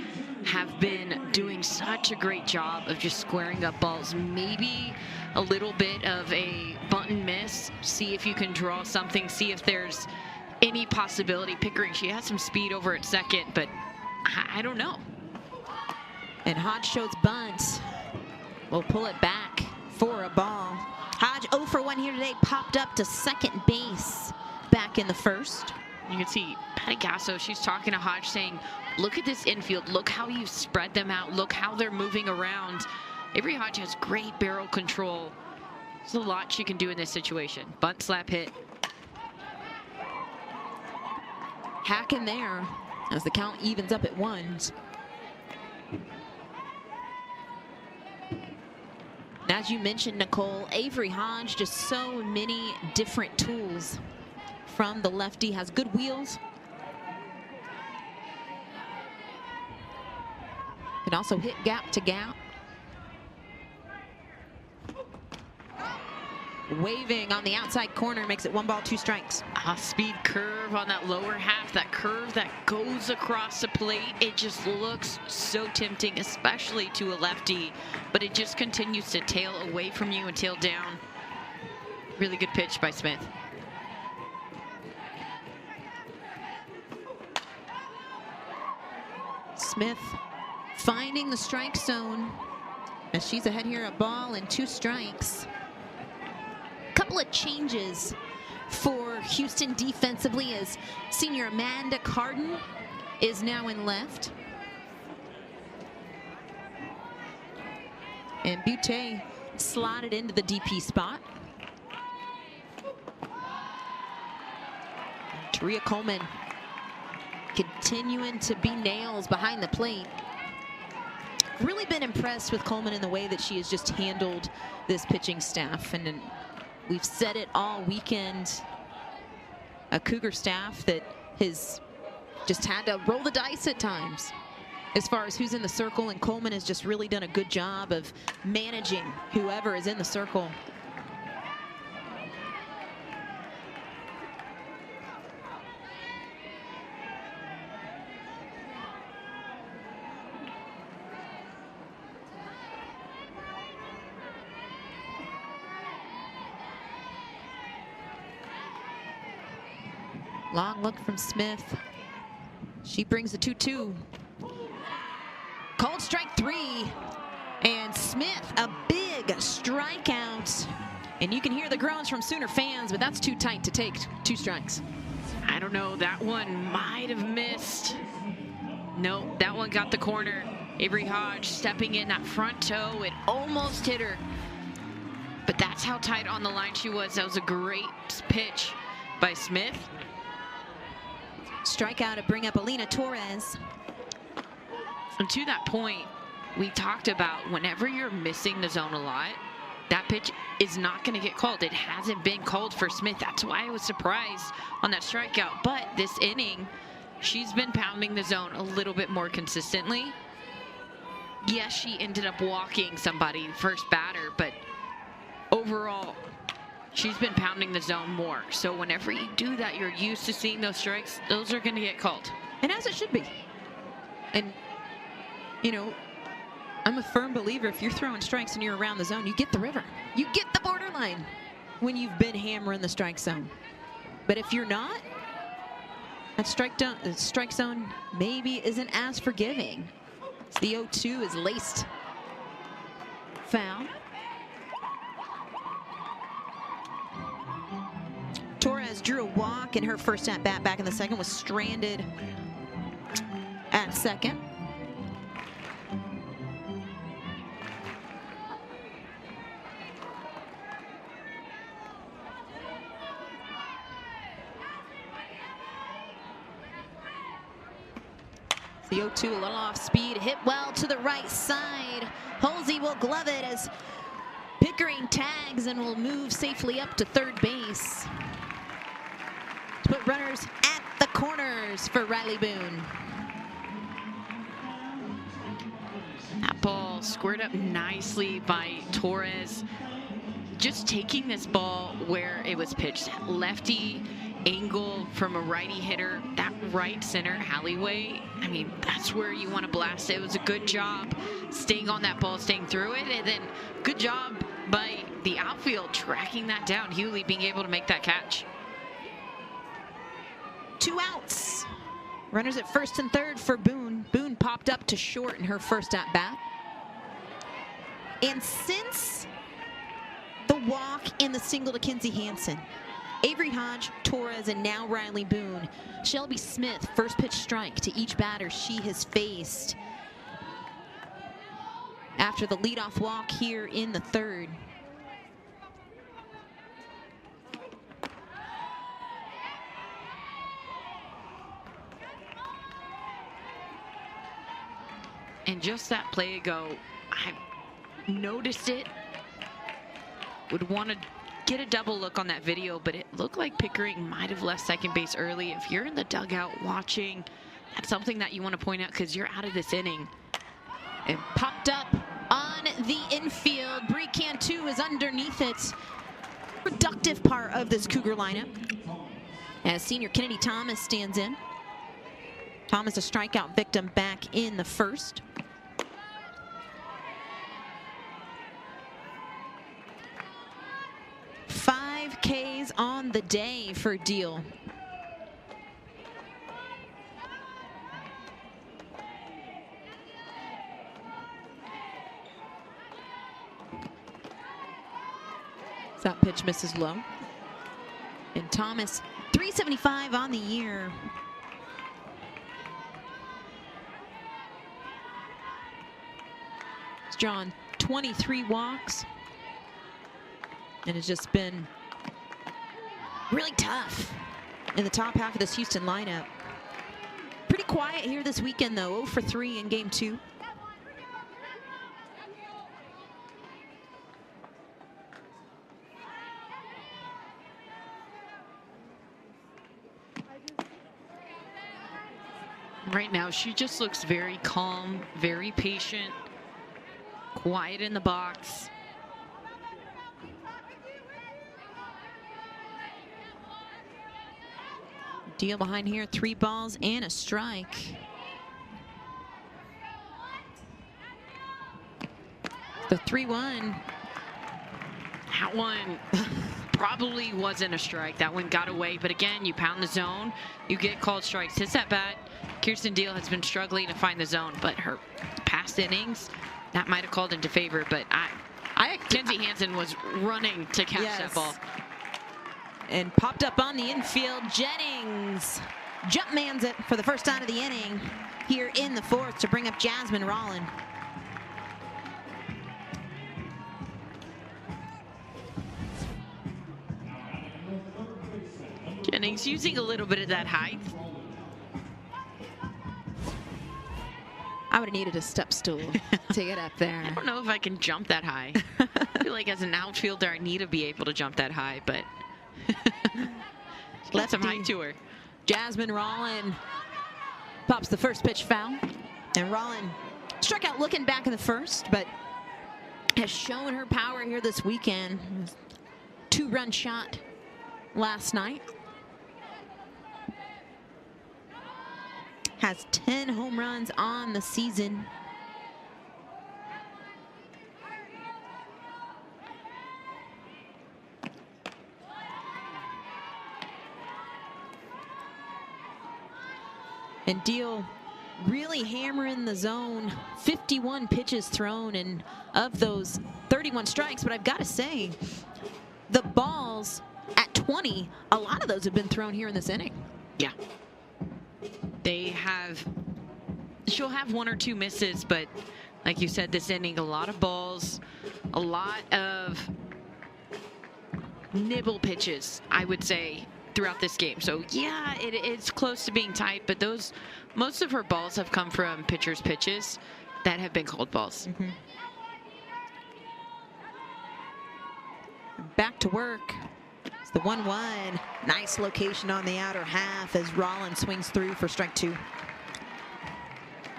have been doing such a great job of just squaring up balls. Maybe a little bit of a bunt and miss. See if you can draw something. See if there's any possibility. Pickering, she has some speed over at second, but I don't know. And Hodge shows bunt. We'll pull it back for a ball. Hodge 0 for 1 here today, popped up to second base back in the first. You can see Patty Gasso, she's talking to Hodge saying, look at this infield. Look how you spread them out. Look how they're moving around. Avery Hodge has great barrel control. There's a lot she can do in this situation. Bunt, slap, hit. Hack in there as the count evens up at 1. As you mentioned, Nicole, Avery Hodge, just so many different tools from the lefty. Has good wheels. Can also hit gap to gap. Waving on the outside corner makes it 1 ball, 2 strikes. A speed curve on that lower half, that curve that goes across the plate. It just looks so tempting, especially to a lefty, but it just continues to tail away from you and tail down. Really good pitch by Smith. Smith finding the strike zone as she's ahead here, a ball and 2 strikes. Couple of changes for Houston defensively as senior Amanda Carden is now in left. And Butte slotted into the DP spot. Taria Coleman continuing to be nails behind the plate. Really been impressed with Coleman in the way that she has just handled this pitching staff, and we've said it all weekend. A Cougar staff that has just had to roll the dice at times as far as who's in the circle, and Coleman has just really done a good job of managing whoever is in the circle. Long look from Smith. She brings the 2-2. Called strike 3. And Smith, a big strikeout. And you can hear the groans from Sooner fans, but that's too tight to take 2 strikes. I don't know, that one might have missed. No, that one got the corner. Avery Hodge stepping in that front toe. It almost hit her. But that's how tight on the line she was. That was a great pitch by Smith. Strikeout to bring up Alina Torres. And to that point, we talked about whenever you're missing the zone a lot, that pitch is not going to get called. It hasn't been called for Smith. That's why I was surprised on that strikeout. But this inning, she's been pounding the zone a little bit more consistently. Yes, she ended up walking somebody, first batter, but overall, she's been pounding the zone more. So whenever you do that, you're used to seeing those strikes. Those are going to get called. And as it should be. And, you know, I'm a firm believer if you're throwing strikes and you're around the zone, you get the river. You get the borderline when you've been hammering the strike zone. But if you're not, that strike zone maybe isn't as forgiving. So the 0-2 is laced. Foul. Torres drew a walk in her first at-bat back in the second, was stranded at second. The 0-2, a little off speed, hit well to the right side. Halsey will glove it as Pickering tags and will move safely up to third base to put runners at the corners for Riley Boone. That ball squared up nicely by Torres. Just taking this ball where it was pitched. Lefty angle from a righty hitter, that right center alleyway. I mean, that's where you want to blast it. It was a good job staying on that ball, staying through it, and then good job by the outfield tracking that down. Hewley being able to make that catch. 2 outs. Runners at first and third for Boone. Boone popped up to short in her first at bat. And since the walk and the single to Kinsey Hansen, Avery Hodge, Torres, and now Riley Boone. Shelby Smith, first pitch strike to each batter she has faced after the leadoff walk here in the third. And just that play ago, I noticed it. Would want to get a double look on that video, but it looked like Pickering might have left second base early. If you're in the dugout watching, that's something that you want to point out because you're out of this inning. It popped up on the infield. Bree Cantu is underneath it. Productive part of this Cougar lineup as senior Kennedy Thomas stands in. Thomas a strikeout victim back in the first. Ks on the day for Deal. That pitch misses low. And Thomas, 375 on the year. He's drawn 23 walks. And it's just been really tough in the top half of this Houston lineup. Pretty quiet here this weekend, though. 0 for 3 in game 2. Right now, she just looks very calm, very patient, quiet in the box. Deal behind here, 3 balls and a strike. The 3-1. That one probably wasn't a strike. That one got away, but again, you pound the zone, you get called strikes. Hits that bat. Kirsten Deal has been struggling to find the zone, but her past innings, that might have called into favor, but Kinsey Hansen was running to catch that ball. And popped up on the infield. Jennings jumpmans it for the first out of the inning here in the fourth to bring up Jasmine Rollin. Jennings using a little bit of that height. I would have needed a step stool to get up there. I don't know if I can jump that high. I feel like as an outfielder, I need to be able to jump that high, but let some height to her. Jasmine Rollin pops the first pitch foul. And Rollin struck out looking back in the first, but has shown her power here this weekend. 2-run shot last night. Has 10 home runs on the season. And Deal really hammering the zone. 51 pitches thrown, and of those 31 strikes. But I've got to say, the balls at 20, a lot of those have been thrown here in this inning. Yeah. She'll have 1 or 2 misses, but like you said, this inning, a lot of balls, a lot of nibble pitches, I would say, throughout this game. So yeah, it's close to being tight, but most of her balls have come from pitchers' pitches that have been called balls. Mm-hmm. Back to work. It's the 1-1. Nice location on the outer half as Rollins swings through for strike 2.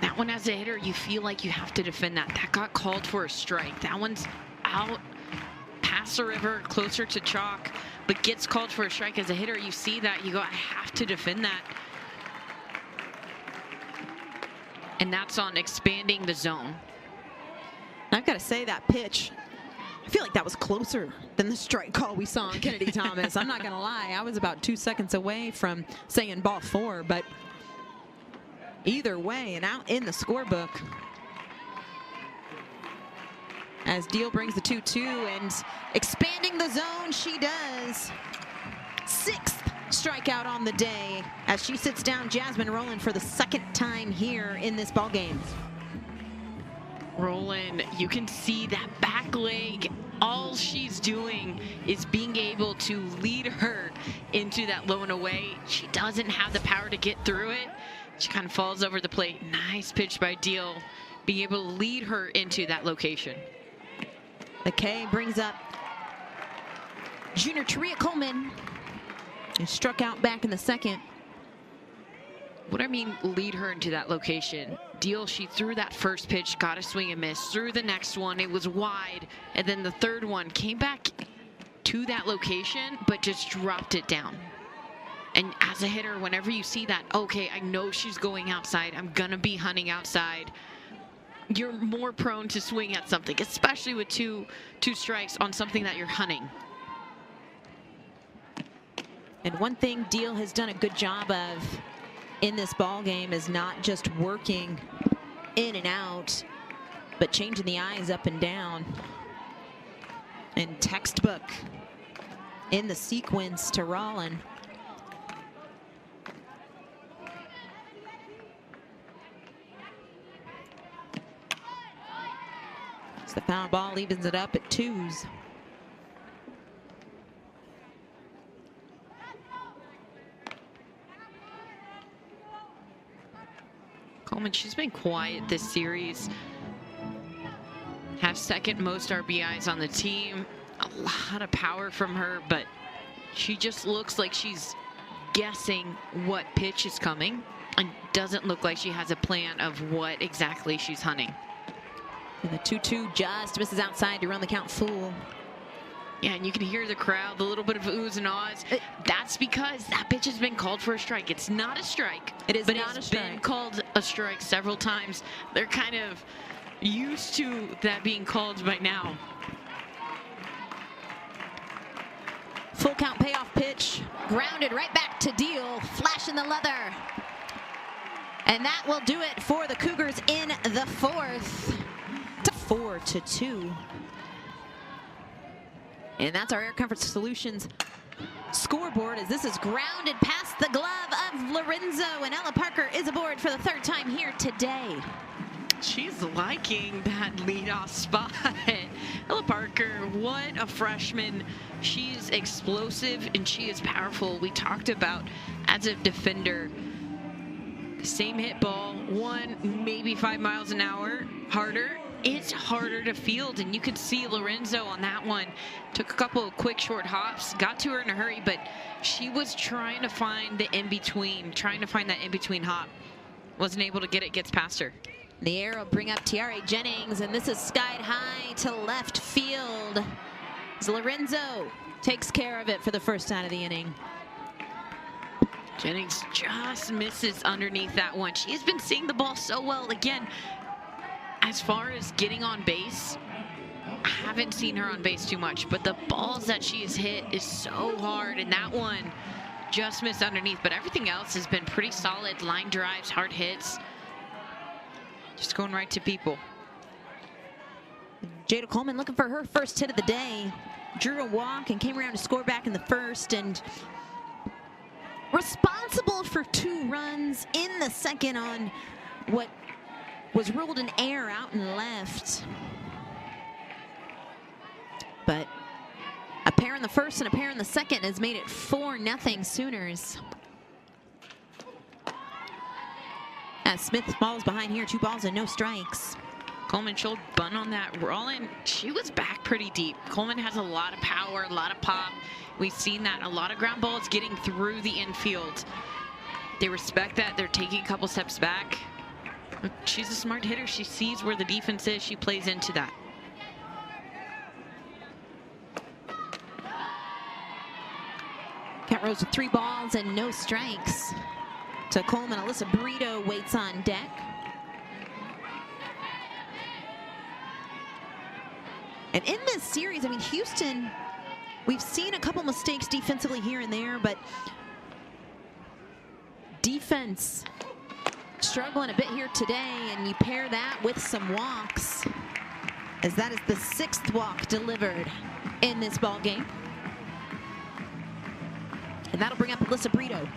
That one, as a hitter, you feel like you have to defend that. That got called for a strike. That one's out past the river, closer to chalk, but gets called for a strike. As a hitter, you see that, you go, I have to defend that. And that's on expanding the zone. I've got to say, that pitch, I feel like that was closer than the strike call we saw on Kennedy Thomas. I'm not going to lie. I was about 2 seconds away from saying ball 4, but either way, and out in the scorebook. As Deal brings the 2-2 and expanding the zone, she does. 6th strikeout on the day as she sits down Jasmine Rollin for the 2nd time here in this ball game. Rollin, you can see that back leg. All she's doing is being able to lead her into that low and away. She doesn't have the power to get through it. She kind of falls over the plate. Nice pitch by Deal, being able to lead her into that location. McKay brings up junior Taria Coleman, who struck out back in the 2nd. What I mean, lead her into that location. Deal, she threw that first pitch, got a swing and miss, threw the next one, it was wide, and then the third one came back to that location, but just dropped it down. And as a hitter, whenever you see that, okay, I know she's going outside, I'm gonna be hunting outside, you're more prone to swing at something, especially with two strikes on something that you're hunting. And one thing Deal has done a good job of in this ball game is not just working in and out, but changing the eyes up and down. And textbook in the sequence to Rollin. So the foul ball evens it up at 2s. Coleman, she's been quiet this series. Has 2nd most RBIs on the team. A lot of power from her, but she just looks like she's guessing what pitch is coming and doesn't look like she has a plan of what exactly she's hunting. And the 2-2 just misses outside to run the count full. Yeah, and you can hear the crowd, the little bit of oohs and ahs. That's because that pitch has been called for a strike. It's not a strike. It is but not a it's strike. been called a strike several times. They're kind of used to that being called by now. Full count payoff pitch, grounded right back to Deal, flashing the leather. And that will do it for the Cougars in the 4th. 4-2. And that's our Air Comfort Solutions scoreboard as this is grounded past the glove of Lorenzo, and Ella Parker is aboard for the 3rd time here today. She's liking that leadoff spot. Ella Parker, what a freshman. She's explosive and she is powerful. We talked about as a defender, Same hit ball, one, maybe 5 miles an hour harder. It's harder to field, and you could see Lorenzo on that one. Took a couple of quick short hops, got to her in a hurry, but she was trying to find the in-between, trying to find that in-between hop. Wasn't able to get it, gets past her. The arrow bring up Tiare Jennings, and this is skied high to left field. As Lorenzo takes care of it for the first out of the inning. Jennings just misses underneath that one. She has been seeing the ball so well. Again, as far as getting on base, I haven't seen her on base too much, but the balls that she has hit is so hard, and that one just missed underneath, but everything else has been pretty solid. Line drives, hard hits, just going right to people. Jada Coleman looking for her first hit of the day. Drew a walk and came around to score back in the first, and responsible for 2 runs in the second on what was ruled an error out and left. But a pair in the first and a pair in the second has made it 4-0 Sooners. As Smith falls behind here, 2 balls and no strikes. Coleman showed bunt on that roll-in. She was back pretty deep. Coleman has a lot of power, a lot of pop. We've seen that, a lot of ground balls getting through the infield. They respect that. They're taking a couple steps back. She's a smart hitter. She sees where the defense is. She plays into that. Count Rose with 3 balls and no strikes. To Coleman, Alyssa Brito waits on deck. And in this series, I mean, Houston, we've seen a couple mistakes defensively here and there, but defense struggling a bit here today, and you pair that with some walks, as that is the 6th walk delivered in this ball game. And that'll bring up Alyssa Brito.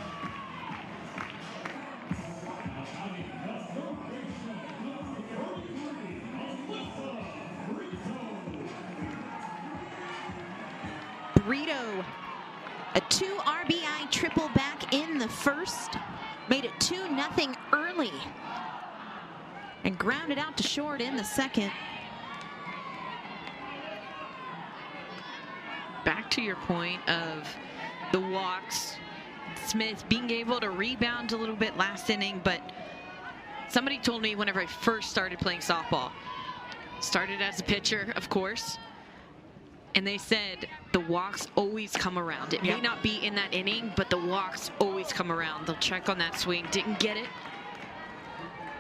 Brito, a 2 RBI triple back in the first, made it 2-0 early, and grounded out to short in the second. Back to your point of the walks, Smith being able to rebound a little bit last inning, but somebody told me whenever I first started playing softball, started as a pitcher, of course, and they said the walks always come around. It may not be in that inning, but the walks always come around. They'll check on that swing, didn't get it.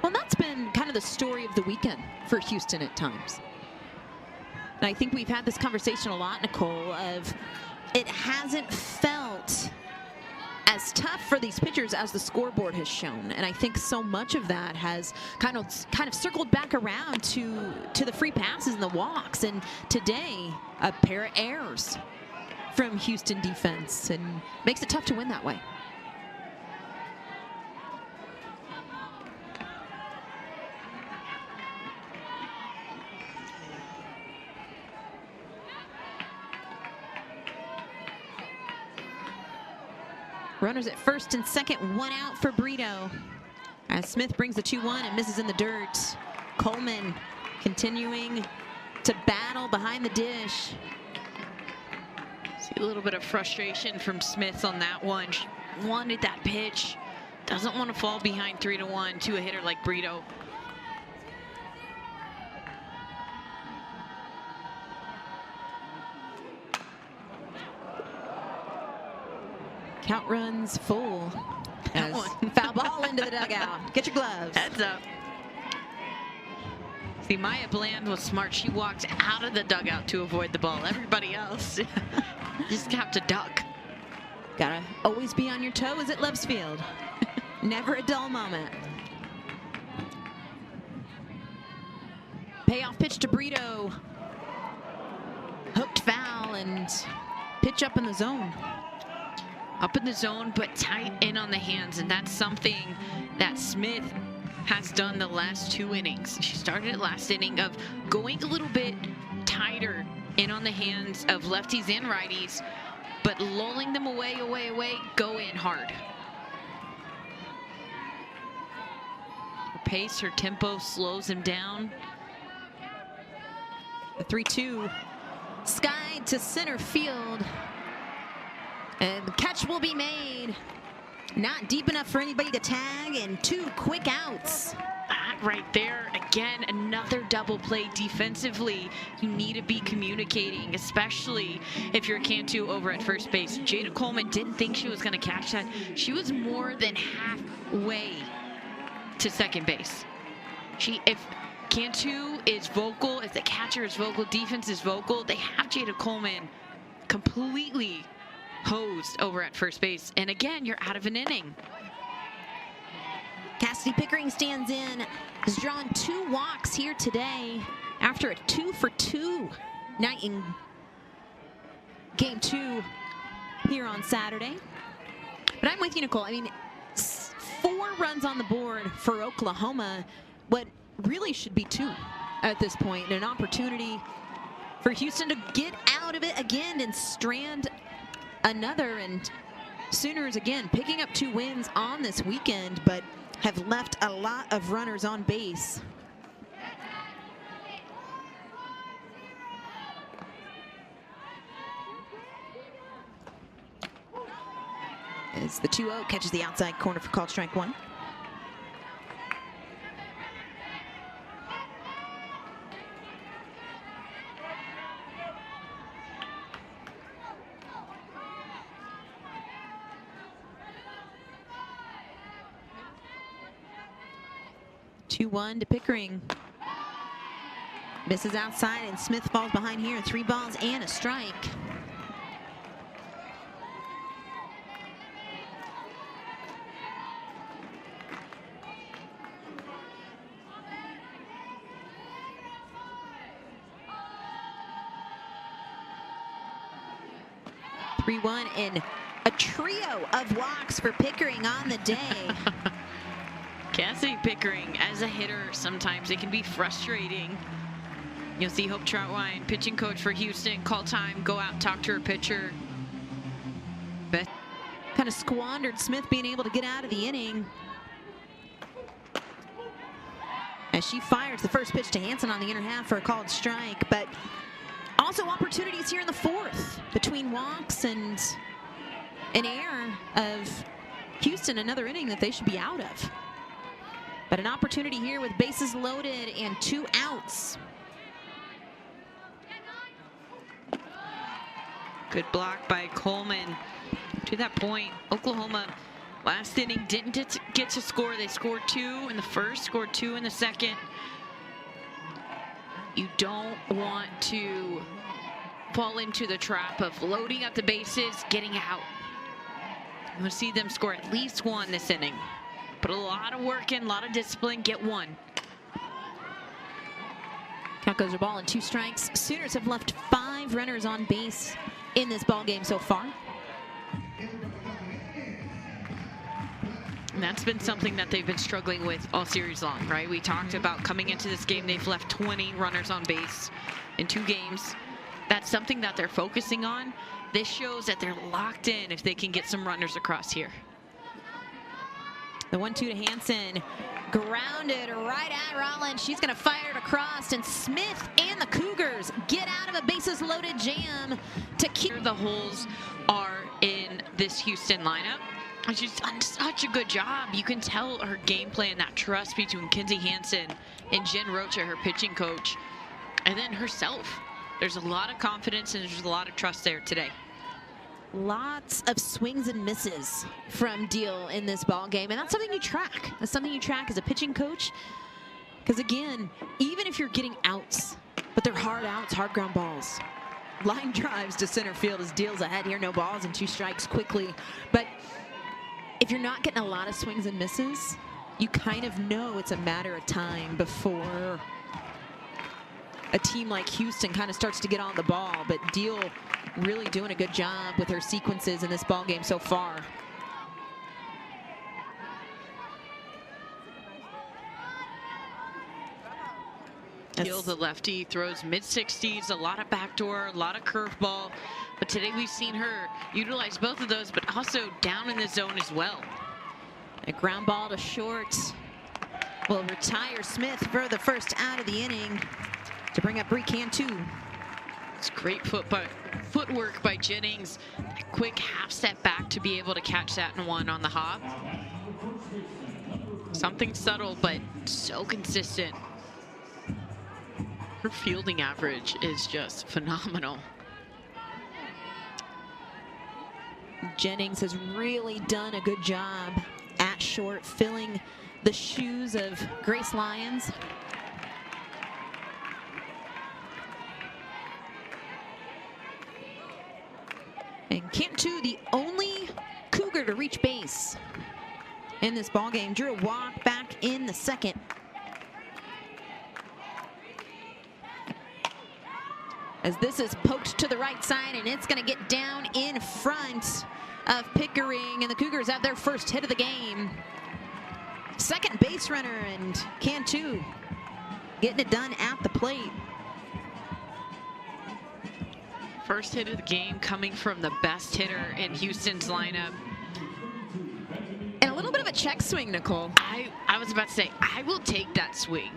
Well, that's been kind of the story of the weekend for Houston at times. And I think we've had this conversation a lot, Nicole, of it hasn't felt as tough for these pitchers as the scoreboard has shown, and I think so much of that has kind of circled back around to the free passes and the walks, and today a pair of errors from Houston defense, and makes it tough to win that way. Runners at first and second, 1 out for Brito. As Smith brings the 2-1 and misses in the dirt. Coleman continuing to battle behind the dish. See a little bit of frustration from Smith on that one. She wanted that pitch. Doesn't want to fall behind 3-1 to a hitter like Brito. Count runs full. As foul ball into the dugout. Get your gloves. Heads up. See, Maya Bland was smart. She walked out of the dugout to avoid the ball. Everybody else just have to duck. Gotta always be on your toes at Loves Field. Never a dull moment. Payoff pitch to Brito. Hooked foul and pitch up in the zone. Up in the zone, but tight in on the hands, and that's something that Smith has done the last 2 innings. She started it last inning of going a little bit tighter in on the hands of lefties and righties, but lulling them away, go in hard. Her pace, her tempo slows him down. The 3-2, skied to center field. And the catch will be made. Not deep enough for anybody to tag, and 2 quick outs. That right there, again, another double play defensively. You need to be communicating, especially if you're Cantu over at first base. Jada Coleman didn't think she was going to catch that. She was more than halfway to second base. If Cantu is vocal, if the catcher is vocal, defense is vocal, they have Jada Coleman completely hosed over at first base. And again, you're out of an inning. Cassidy Pickering stands in, has drawn 2 walks here today after a 2-for-2 night in game 2 here on Saturday. But I'm with you, Nicole. I mean, 4 runs on the board for Oklahoma, what really should be 2 at this point, and an opportunity for Houston to get out of it again and strand another. And Sooners again picking up 2 wins on this weekend, but have left a lot of runners on base. As the 2-0 catches the outside corner for called strike 1. One to Pickering. Misses outside, and Smith falls behind here. 3 balls and a strike. (3-1) and a trio of walks for Pickering on the day. Cassidy Pickering, as a hitter, sometimes it can be frustrating. You'll see Hope Troutwine, pitching coach for Houston, call time, go out, talk to her pitcher. Kind of squandered Smith being able to get out of the inning. As she fires the first pitch to Hansen on the inner half for a called strike, but also opportunities here in the 4th between walks and an error of Houston, another inning that they should be out of. But an opportunity here with bases loaded and 2 outs. Good block by Coleman. To that point, Oklahoma last inning didn't get to score. They scored 2 in the first, scored 2 in the second. You don't want to fall into the trap of loading up the bases, getting out. You want to see them score at least 1 this inning. Put a lot of work in, a lot of discipline, get 1. Count goes a ball and 2 strikes. Sooners have left 5 runners on base in this ball game so far. And that's been something that they've been struggling with all series long, right? We talked about coming into this game, they've left 20 runners on base in 2 games. That's something that they're focusing on. This shows that they're locked in if they can get some runners across here. The 1-2 to Hansen, grounded right at Rollins. She's going to fire it across, and Smith and the Cougars get out of a bases loaded jam to keep. The holes are in this Houston lineup. And she's done such a good job. You can tell her game plan, that trust between Kinsey Hansen and Jen Rocha, her pitching coach, and then herself. There's a lot of confidence and there's a lot of trust there today. Lots of swings and misses from Deal in this ball game, and that's something you track. That's something you track as a pitching coach, because again, even if you're getting outs, but they're hard outs, hard ground balls. Line drives to center field as Deal's ahead here, no balls and 2 strikes quickly. But if you're not getting a lot of swings and misses, you kind of know it's a matter of time before a team like Houston kind of starts to get on the ball. But Deal really doing a good job with her sequences in this ball game so far. Deal, the lefty, throws mid-60s, a lot of backdoor, a lot of curveball. But today we've seen her utilize both of those, but also down in the zone as well. A ground ball to short. will retire Smith for the first out of the inning to bring up Bree Cantu. It's great footwork by Jennings. A quick half step back to be able to catch that in one on the hop. Something subtle, but so consistent. Her fielding average is just phenomenal. Jennings has really done a good job at short, filling the shoes of Grace Lyons. And Cantu, the only Cougar to reach base in this ballgame, drew a walk back in the second. As this is poked to the right side, and it's going to get down in front of Pickering, and the Cougars have their first hit of the game. Second base runner, and Cantu getting it done at the plate. First hit of the game coming from the best hitter in Houston's lineup. And a little bit of a check swing, Nicole. I was about to say, I will take that swing.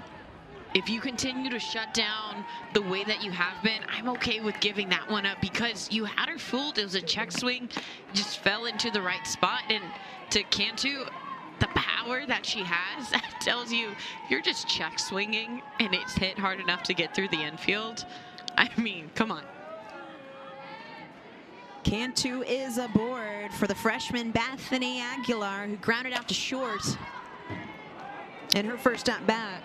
If you continue to shut down the way that you have been, I'm okay with giving that one up because you had her fooled. It was a check swing, just fell into the right spot. And to Cantu, the power that she has tells you you're just check swinging and it's hit hard enough to get through the infield. I mean, come on. Cantu is aboard for the freshman Bethany Aguilar, who grounded out to short in her first at bat.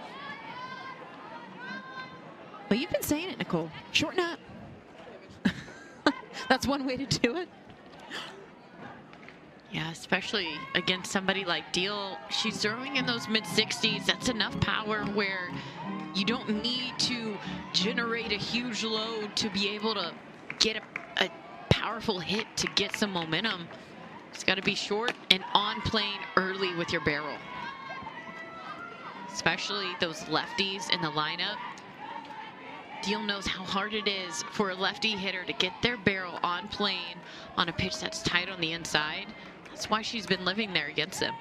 Well, you've been saying it, Nicole. Shorten up. That's one way to do it. Yeah, especially against somebody like Deal. She's throwing in those mid-60s. That's enough power where you don't need to generate a huge load to be able to get a powerful hit to get some momentum. It's got to be short and on plane early with your barrel. Especially those lefties in the lineup. Deal knows how hard it is for a lefty hitter to get their barrel on plane on a pitch that's tight on the inside. That's why she's been living there against them.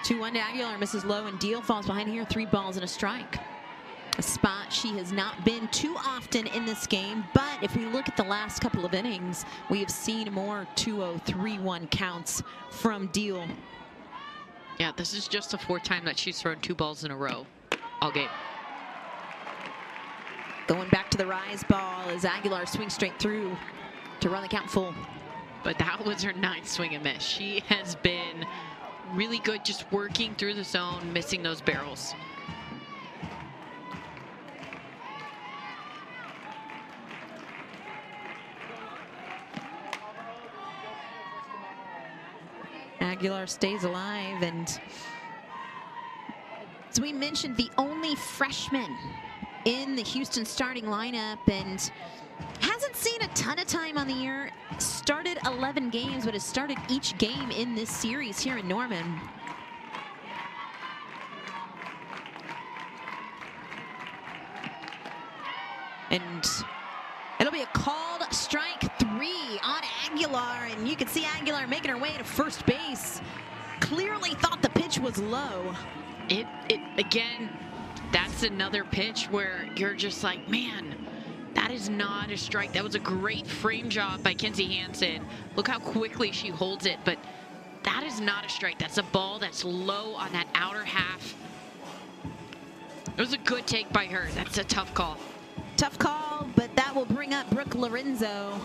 2-1 to Aguilar, misses low, and Deal falls behind here, 3 balls and a strike. A spot she has not been too often in this game, but if we look at the last couple of innings, we have seen more 2-0, 3-1 counts from Deal. Yeah, this is just the 4th time that she's thrown 2 balls in a row all game. Going back to the rise ball as Aguilar swings straight through to run the count full. But that was her 9th swing and miss. She has been really good just working through the zone, missing those barrels. Aguilar stays alive, and as we mentioned, the only freshman in the Houston starting lineup, and hasn't seen a ton of time on the year. Started 11 games, but has started each game in this series here in Norman. And it'll be a called strike 3 on Aguilar, and you can see Aguilar making her way to first base. Clearly thought the pitch was low. It again, that's another pitch where you're just like, man, that is not a strike. That was a great frame job by Kinsey Hansen. Look how quickly she holds it, but that is not a strike. That's a ball that's low on that outer half. It was a good take by her. That's a tough call. Tough call, but that will bring up Brooke Lorenzo.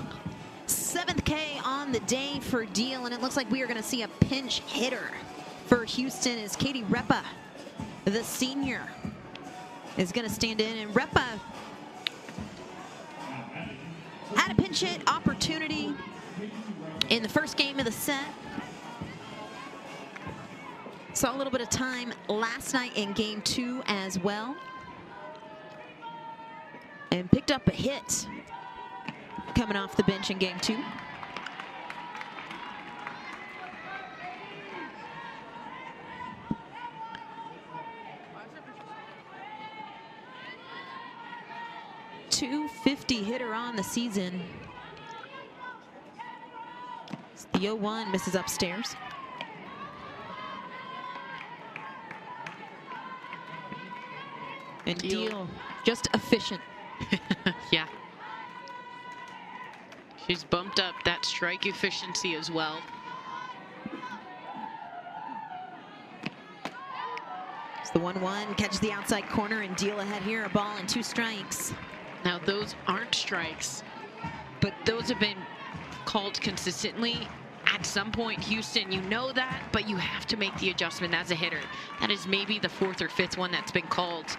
7th K on the day for Deal, and it looks like we are going to see a pinch hitter for Houston as Katie Repa, the senior, is going to stand in. And Repa had a pinch hit opportunity in the first game of the set. Saw a little bit of time last night in game 2 as well. And picked up a hit coming off the bench in game 2. .250 hitter on the season. The 0-1 misses upstairs. And Deal just efficient. Yeah. She's bumped up that strike efficiency as well. It's the 1-1, catches the outside corner, and Deal ahead here, a ball and 2 strikes. Now those aren't strikes, but those have been called consistently. At some point, Houston, you know that, but you have to make the adjustment as a hitter. That is maybe the 4th or 5th one that's been called.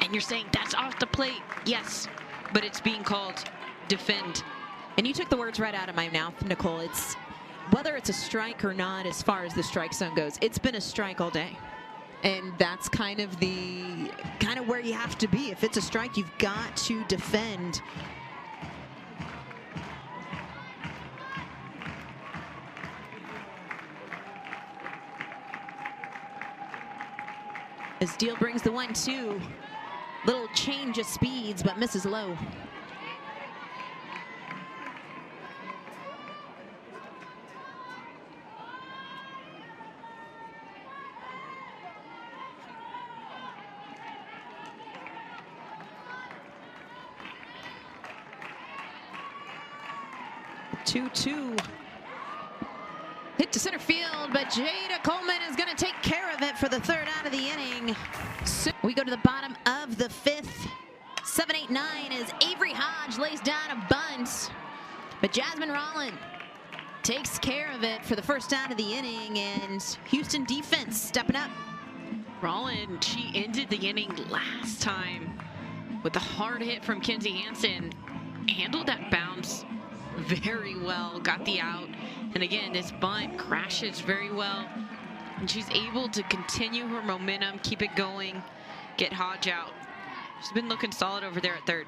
And you're saying that's off the plate. Yes, but it's being called defend. And you took the words right out of my mouth, Nicole. It's whether it's a strike or not, as far as the strike zone goes, it's been a strike all day. And that's kind of where you have to be. If it's a strike, you've got to defend. As Deal brings the 1-2, little change of speeds, but misses low. Two. Hit to center field, but Jada Coleman is going to take care of it for the 3rd out of the inning. So we go to the bottom of the 5th. 7-8-9 as Avery Hodge lays down a bunt, but Jasmine Rollin takes care of it for the 1st out of the inning, and Houston defense stepping up. Rollin, she ended the inning last time with a hard hit from Kinsey Hansen. Handled that bounce very well, got the out, and again this bunt crashes very well, and she's able to continue her momentum, keep it going, get Hodge out. She's been looking solid over there at 3rd.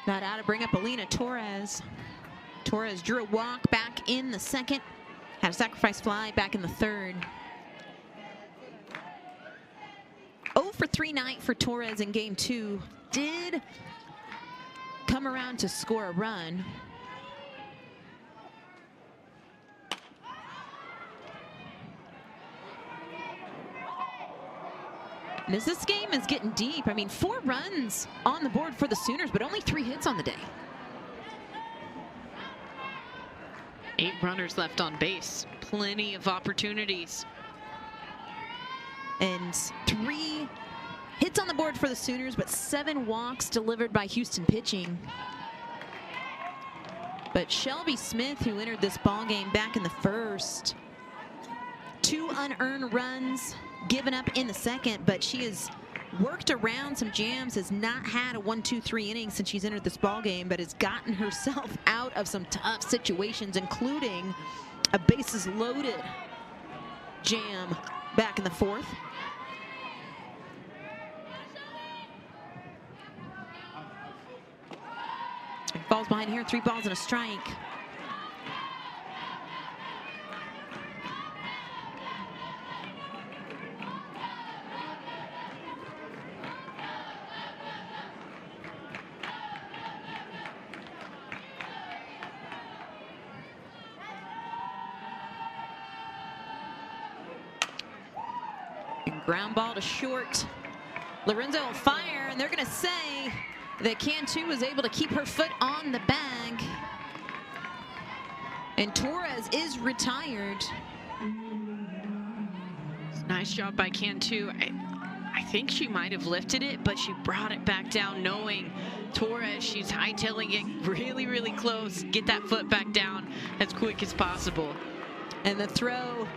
Not out to bring up Alina Torres. Torres drew a walk back in the 2nd, had a sacrifice fly back in the 3rd. 0 for 3 night for Torres in game 2. Did come around to score a run. And as this game is getting deep, I mean, 4 runs on the board for the Sooners, but only 3 hits on the day. 8 runners left on base. Plenty of opportunities. And 3 hits on the board for the Sooners, but 7 walks delivered by Houston pitching. But Shelby Smith, who entered this ball game back in the 1st, 2 unearned runs given up in the 2nd, but she has worked around some jams, has not had a 1-2-3 inning since she's entered this ball game, but has gotten herself out of some tough situations, including a bases loaded jam back in the 4th. Falls behind here, 3 balls and a strike. And ground ball to short. Lorenzo will fire, and they're going to say that Cantu was able to keep her foot on the bag. And Torres is retired. Nice job by Cantu. I think she might have lifted it, but she brought it back down knowing Torres, she's hightailing it really, really close. Get that foot back down as quick as possible. And the throw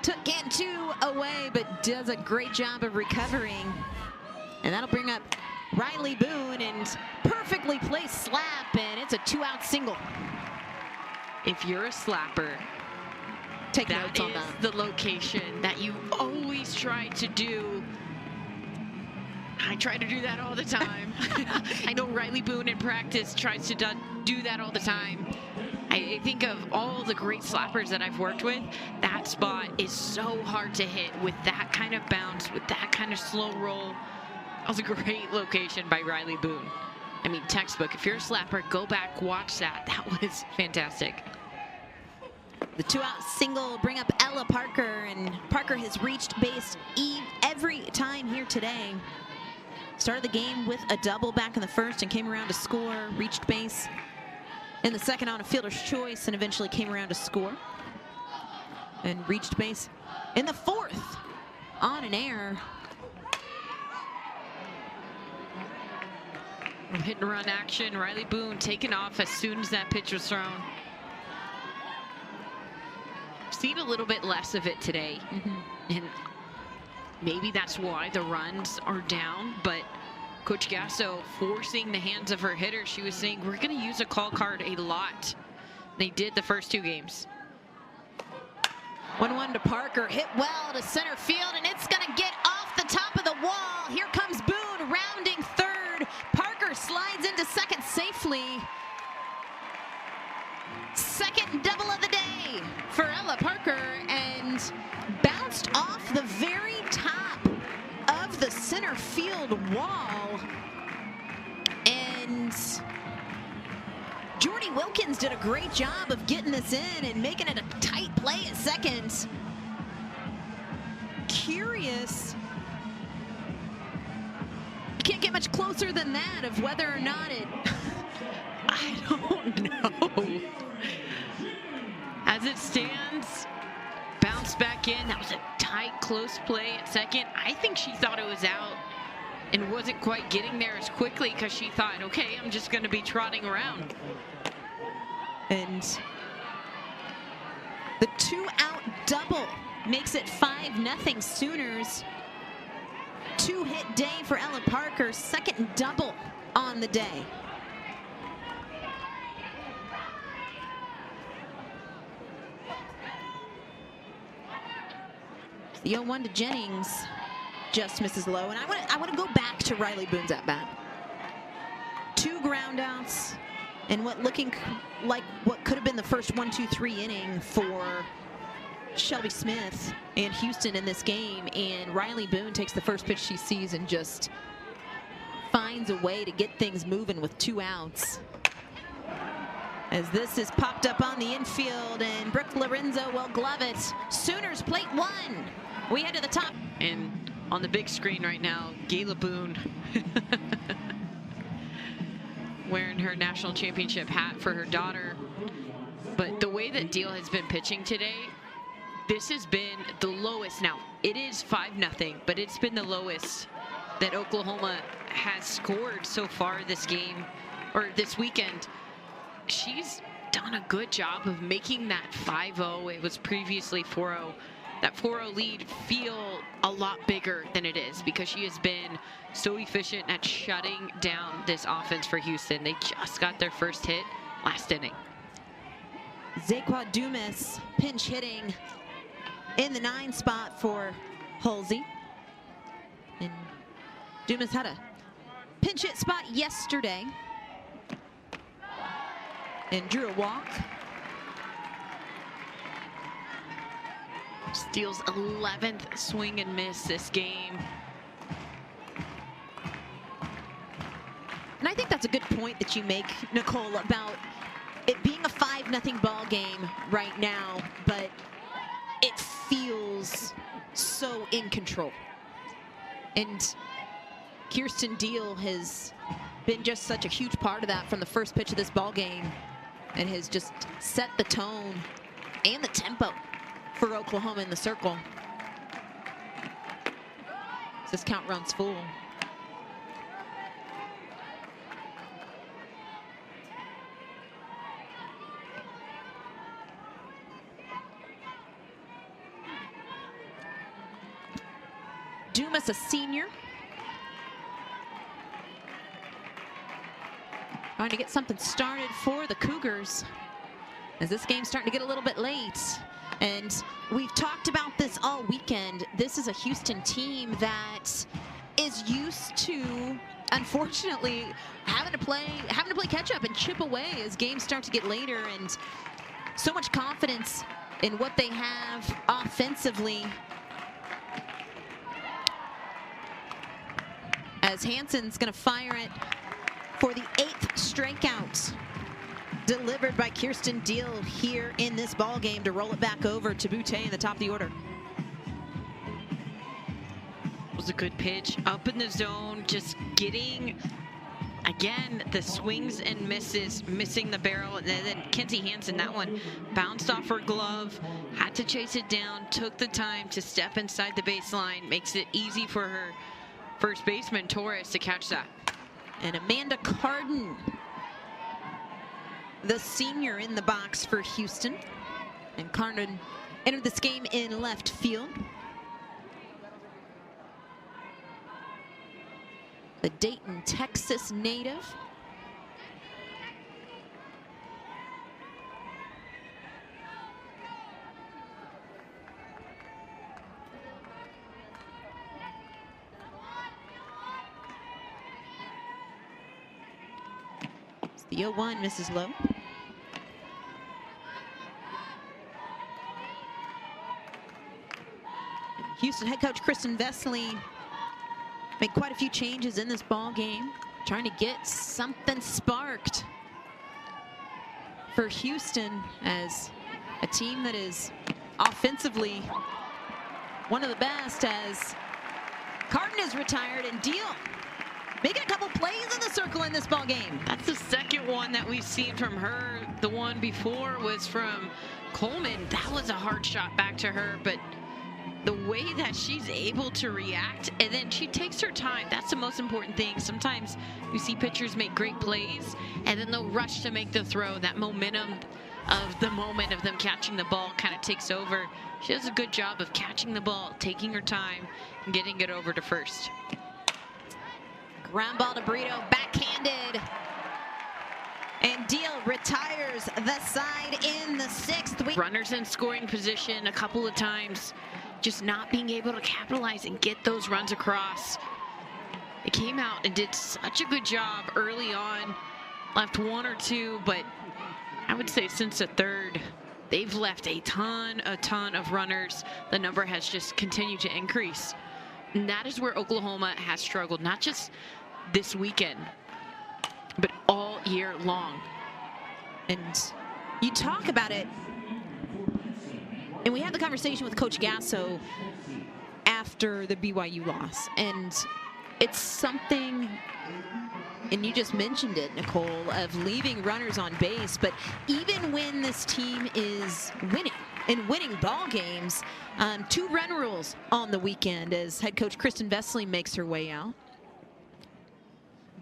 took Cantu away, but does a great job of recovering. And that'll bring up Riley Boone, and perfectly placed slap, and it's a 2-out single. If you're a slapper, take notes on that. That is the location that you always try to do. I try to do that all the time. I know Riley Boone in practice tries to do that all the time. I think of all the great slappers that I've worked with, that spot is so hard to hit with that kind of bounce, with that kind of slow roll. That was a great location by Riley Boone. I mean, textbook. If you're a slapper, go back, watch that. That was fantastic. The 2-out single bring up Ella Parker, and Parker has reached base every time here today. Started the game with a double back in the first and came around to score, reached base in the second on a fielder's choice, and eventually came around to score. And reached base in the fourth on an error. Hit and run action. Riley Boone taken off as soon as that pitch was thrown. Seen a little bit less of it today. And maybe that's why the runs are down, but Coach Gasso forcing the hands of her hitter. She was saying, we're going to use a call card a lot. They did the first 2 games. 1-1 to Parker, hit well to center field, and it's going to get off the top of the wall. Here comes Boone rounding third. Parker slides into second safely. Second double of the day for Ella Parker, and bounced off the very top of the center field wall. And Jordy Wilkins did a great job of getting this in and making it a tight play at second. Curious. You can't get much closer than that of whether or not it... I don't know. As it stands, bounced back in. That was a tight, close play at second. I think she thought it was out and wasn't quite getting there as quickly because she thought, okay, I'm just going to be trotting around. And the 2-out double makes it 5-0 Sooners. 2-hit day for Ella Parker, second double on the day. The 0-1 to Jennings just misses low, and I want to go back to Riley Boone's at bat. 2 groundouts, and what looking like what could have been the first 1-2-3 inning for Shelby Smith and Houston in this game, and Riley Boone takes the first pitch she sees and just finds a way to get things moving with 2 outs. As this is popped up on the infield, and Brooke Lorenzo will glove it. Sooners plate 1. We head to the top. And on the big screen right now, Gayla Boone wearing her national championship hat for her daughter. But the way that Deal has been pitching today, this has been the lowest. Now, it is 5-0, but it's been the lowest that Oklahoma has scored so far this game, or this weekend. She's done a good job of making that 5-0, it was previously 4-0, that 4-0 lead feel a lot bigger than it is, because she has been so efficient at shutting down this offense for Houston. They just got their first hit last inning. Zaquad Dumas pinch hitting in the 9 spot for Halsey. And Dumas had a pinch hit spot yesterday and drew a walk. Steals 11th swing and miss this game. And I think that's a good point that you make, Nicole, about it being a 5-0 ball game right now, but it feels so in control. And Kirsten Deal has been just such a huge part of that from the first pitch of this ball game, and has just set the tone and the tempo for Oklahoma in the circle. This count runs full. Dumas, a senior, trying to get something started for the Cougars, as this game's starting to get a little bit late. And we've talked about this all weekend. This is a Houston team that is used to, unfortunately, having to play catch up and chip away as games start to get later, and so much confidence in what they have offensively. As Hansen's going to fire it for the 8th strikeout. delivered by Kirsten Deal here in this ball game to roll it back over to Boutte in the top of the order. It was a good pitch up in the zone, just getting, again, the swings and misses, missing the barrel. And then Kenzie Hansen, that one bounced off her glove, had to chase it down, took the time to step inside the baseline, makes it easy for her first baseman, Torres, to catch that. And Amanda Carden, the senior, in the box for Houston. And Carden entered this game in left field. The Dayton, Texas native. It's the 0-1, Mrs. Lowe. Houston head coach Kristen Vesely made quite a few changes in this ball game, trying to get something sparked for Houston as a team that is offensively one of the best, as Carden is retired and Deal making a couple plays in the circle in this ball game. That's the second one that we've seen from her. The one before was from Coleman. That was a hard shot back to her, but the way that she's able to react, and then she takes her time. That's the most important thing. Sometimes you see pitchers make great plays and then they'll rush to make the throw. That momentum of the moment of them catching the ball kind of takes over. She does a good job of catching the ball, taking her time, and getting it over to first. Ground ball to Brito, backhanded. And Deal retires the side in the sixth. Runners in scoring position a couple of times, just not being able to capitalize and get those runs across. It came out and did such a good job early on. Left one or two, but I would say since the third, they've left a ton of runners. The number has just continued to increase. And that is where Oklahoma has struggled, not just this weekend, but all year long. And you talk about it, and we had the conversation with Coach Gasso after the BYU loss, and it's something, and you just mentioned it, Nicole, of leaving runners on base. But even when this team is winning and winning ball games, 2-run rules on the weekend as head coach Kristen Vesely makes her way out.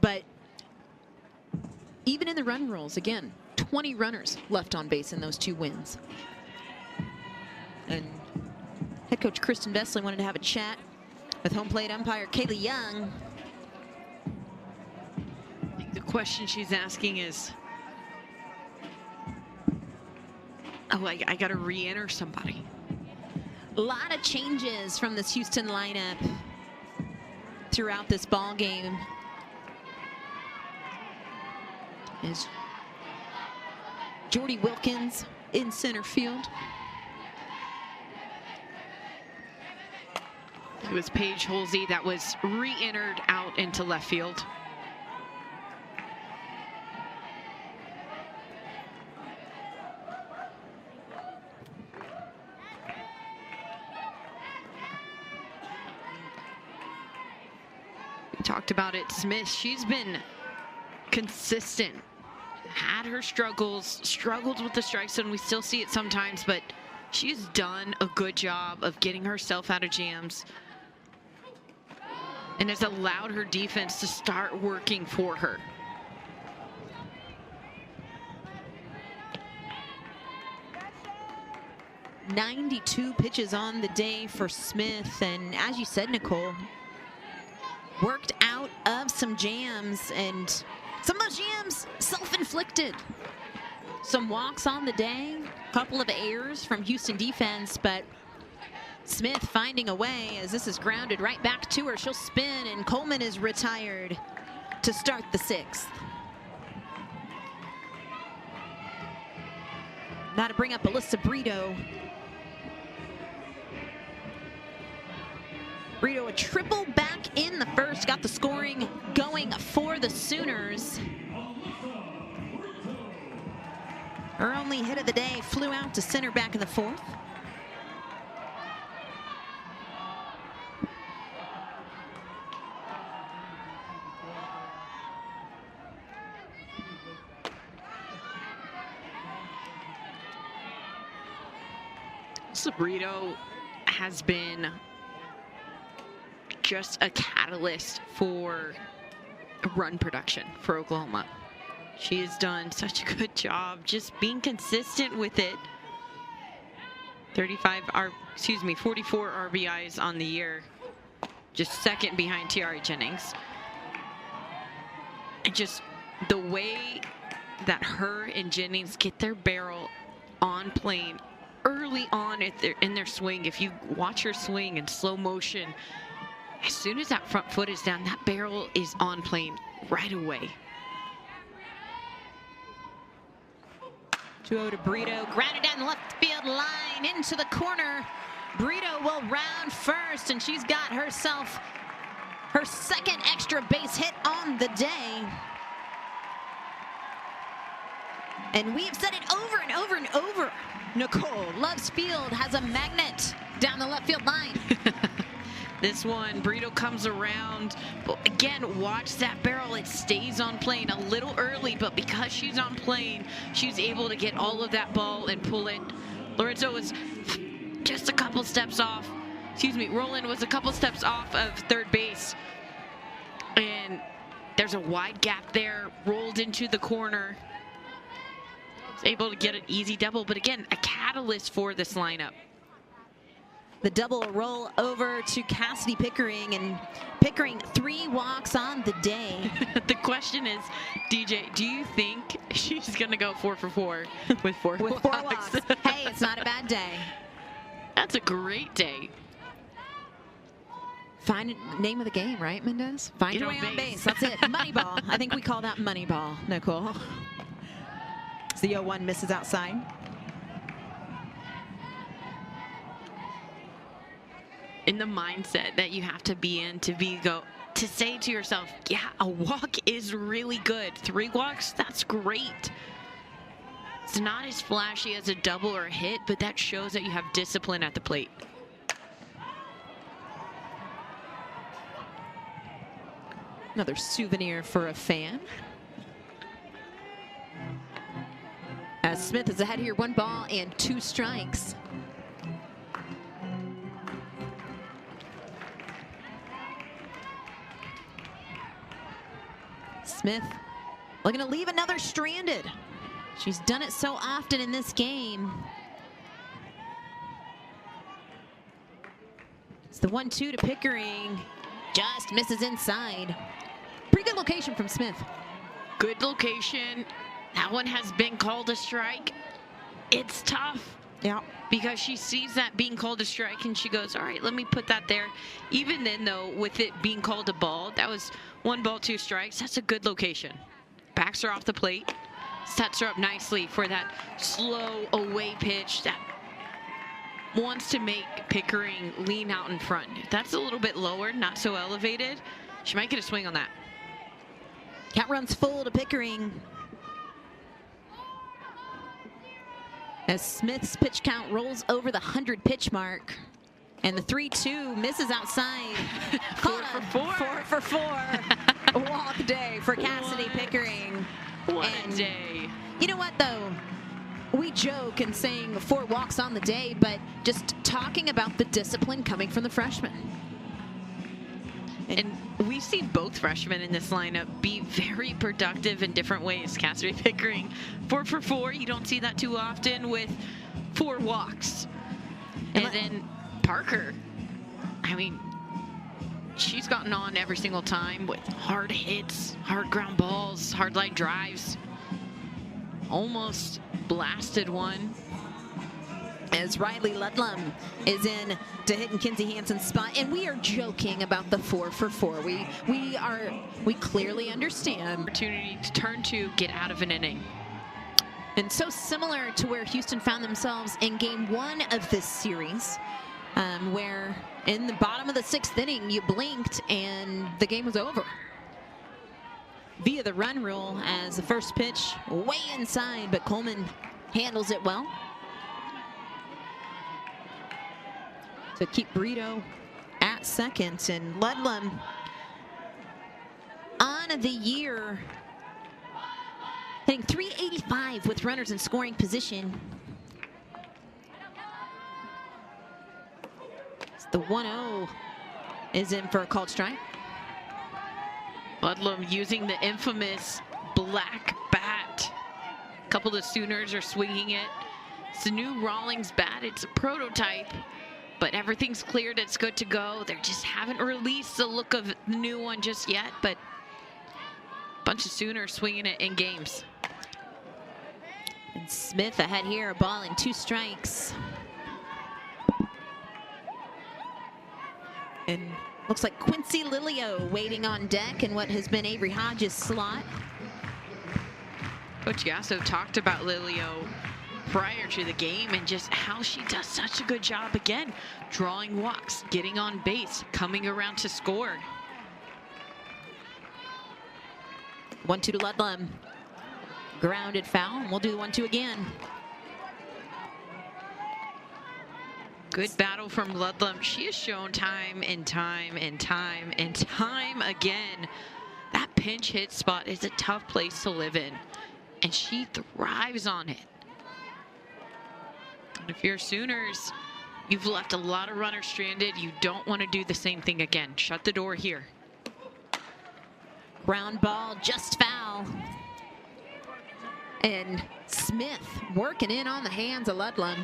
But even in the run rules, again, 20 runners left on base in those 2 wins. And head coach Kristen Vesely wanted to have a chat with home plate umpire Kaylee Young. I think the question she's asking is, oh, I got to re-enter somebody. A lot of changes from this Houston lineup throughout this ball game. Is Jordy Wilkins in center field. It was Paige Holsey that was re-entered out into left field. We talked about it. Smith, she's been consistent, had her struggles, struggled with the strike zone. We still see it sometimes, but she's done a good job of getting herself out of jams and has allowed her defense to start working for her. .92 pitches on the day for Smith, and as you said, Nicole, worked out of some jams, and some of those jams self-inflicted. Some walks on the day, a couple of errors from Houston defense, but Smith finding a way as this is grounded right back to her. She'll spin, and Coleman is retired to start the 6th. Now to bring up Alyssa Brito. Brito, a triple back in the first, got the scoring going for the Sooners. Her only hit of the day flew out to center back in the fourth. Brito has been just a catalyst for run production for Oklahoma. She has done such a good job just being consistent with it. 44 RBIs on the year, just second behind Tiare Jennings. And just the way that her and Jennings get their barrel on plane early on in their swing. If you watch her swing in slow motion, as soon as that front foot is down, that barrel is on plane right away. 2-0 to Brito, grounded down the left field line into the corner. Brito will round first, and she's got herself her second extra base hit on the day. And we've said it over and over and over. Nicole Loves Field has a magnet down the left field line. This one, Brito comes around, but again, watch that barrel. It stays on plane a little early, but because she's on plane, she's able to get all of that ball and pull it. Lorenzo was just a couple steps off. Roland was a couple steps off of third base. And there's a wide gap there, rolled into the corner. Able to get an easy double, but again, a catalyst for this lineup. The double roll over to Cassidy Pickering, and Pickering 3 walks on the day. The question is, DJ, do you think she's going to go 4 for 4 with four walks? Hey, it's not a bad day. That's a great day. Find name of the game, right, Mendez? Find your way on base. That's it. Moneyball. I think we call that Moneyball, Nicole. The 0-1 misses outside. In the mindset that you have to be in to say to yourself, yeah, a walk is really good. 3 walks, that's great. It's not as flashy as a double or a hit, but that shows that you have discipline at the plate. Another souvenir for a fan. As Smith is ahead here, 1 ball and 2 strikes. Smith looking to leave another stranded. She's done it so often in this game. It's the 1-2 to Pickering. Just misses inside. Pretty good location from Smith. Good location. That one has been called a strike. It's tough. Yeah. Because she sees that being called a strike and she goes, all right, let me put that there. Even then, though, with it being called a ball, that was 1 ball, 2 strikes. That's a good location. Backs her off the plate. Sets her up nicely for that slow away pitch that wants to make Pickering lean out in front. If that's a little bit lower, not so elevated, she might get a swing on that. Count runs full to Pickering. As Smith's pitch count rolls over the 100 pitch mark. And the 3-2 misses outside. 4 for 4. 4 for 4. A walk day for Cassidy Pickering. What a day. You know what, though? We joke and saying 4 walks on the day, but just talking about the discipline coming from the freshman. And we've seen both freshmen in this lineup be very productive in different ways. Cassidy Pickering, 4 for 4. You don't see that too often with 4 walks. And then Parker, I mean, she's gotten on every single time with hard hits, hard ground balls, hard line drives. Almost blasted one. As Riley Ludlam is in to hit in Kinsey Hansen's spot, and we are joking about the 4 for 4. We clearly understand. Opportunity to turn to get out of an inning. And so similar to where Houston found themselves in game 1 of this series, where in the bottom of the 6th inning, you blinked and the game was over. Via the run rule as the first pitch way inside, but Coleman handles it well to keep Brito at second. And Ludlam on the year hitting .385 with runners in scoring position. The 1-0 is in for a called strike. Ludlam using the infamous black bat. A couple of the Sooners are swinging it. It's the new Rawlings bat. It's a prototype, but everything's cleared. It's good to go. They just haven't released the look of the new one just yet, but a bunch of Sooners swinging it in games. And Smith ahead here, a ball and 2 strikes. And looks like Quincy Lilio waiting on deck in what has been Avery Hodges' slot. Coach Gasso talked about Lilio prior to the game and just how she does such a good job again, drawing walks, getting on base, coming around to score. 1-2 to Ludlam. Grounded foul, and we'll do the 1-2 again. Good battle from Ludlam. She has shown time and time and time and time again that pinch hit spot is a tough place to live in, and she thrives on it. And if you're Sooners, you've left a lot of runners stranded. You don't want to do the same thing again. Shut the door here. Ground ball, just foul. And Smith working in on the hands of Ludlam.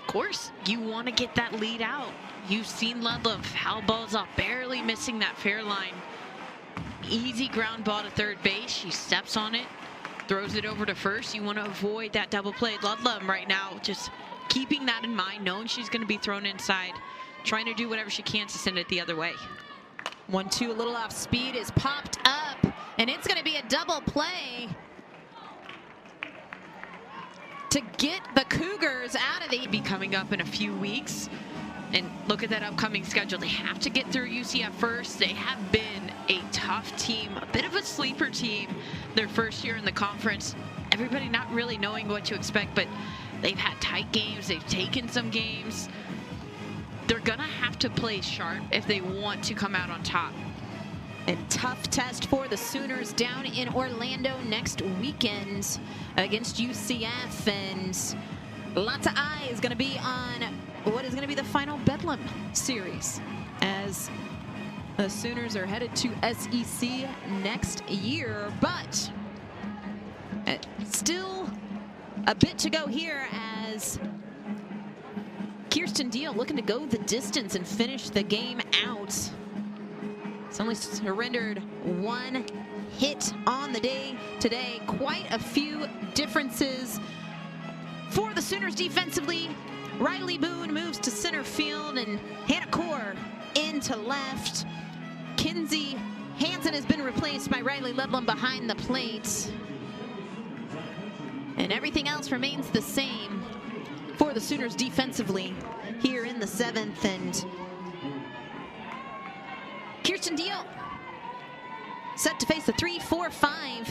Of course, you want to get that lead out. You've seen Ludlam foul balls off, barely missing that fair line. Easy ground ball to third base. She steps on it, throws it over to first. You want to avoid that double play. Ludlam right now just keeping that in mind, knowing she's going to be thrown inside, trying to do whatever she can to send it the other way. 1-2, a little off speed, is popped up, and it's going to be a double play to get the Cougars out of the... Be coming up in a few weeks, and look at that upcoming schedule. They have to get through UCF first. They have been a tough team, a bit of a sleeper team their first year in the conference. Everybody not really knowing what to expect, but they've had tight games. They've taken some games. They're gonna have to play sharp if they want to come out on top. And tough test for the Sooners down in Orlando next weekend against UCF. And lots of eyes going to be on what is going to be the final Bedlam series as the Sooners are headed to SEC next year. But still a bit to go here as Kirsten Deal looking to go the distance and finish the game out. It's only surrendered 1 hit on the day today. Quite a few differences for the Sooners defensively. Riley Boone moves to center field and Hannah Kaur into left. Kinsey Hansen has been replaced by Riley Ludlam behind the plate. And everything else remains the same for the Sooners defensively here in the 7th. And Kirsten Deal set to face the 3-4-5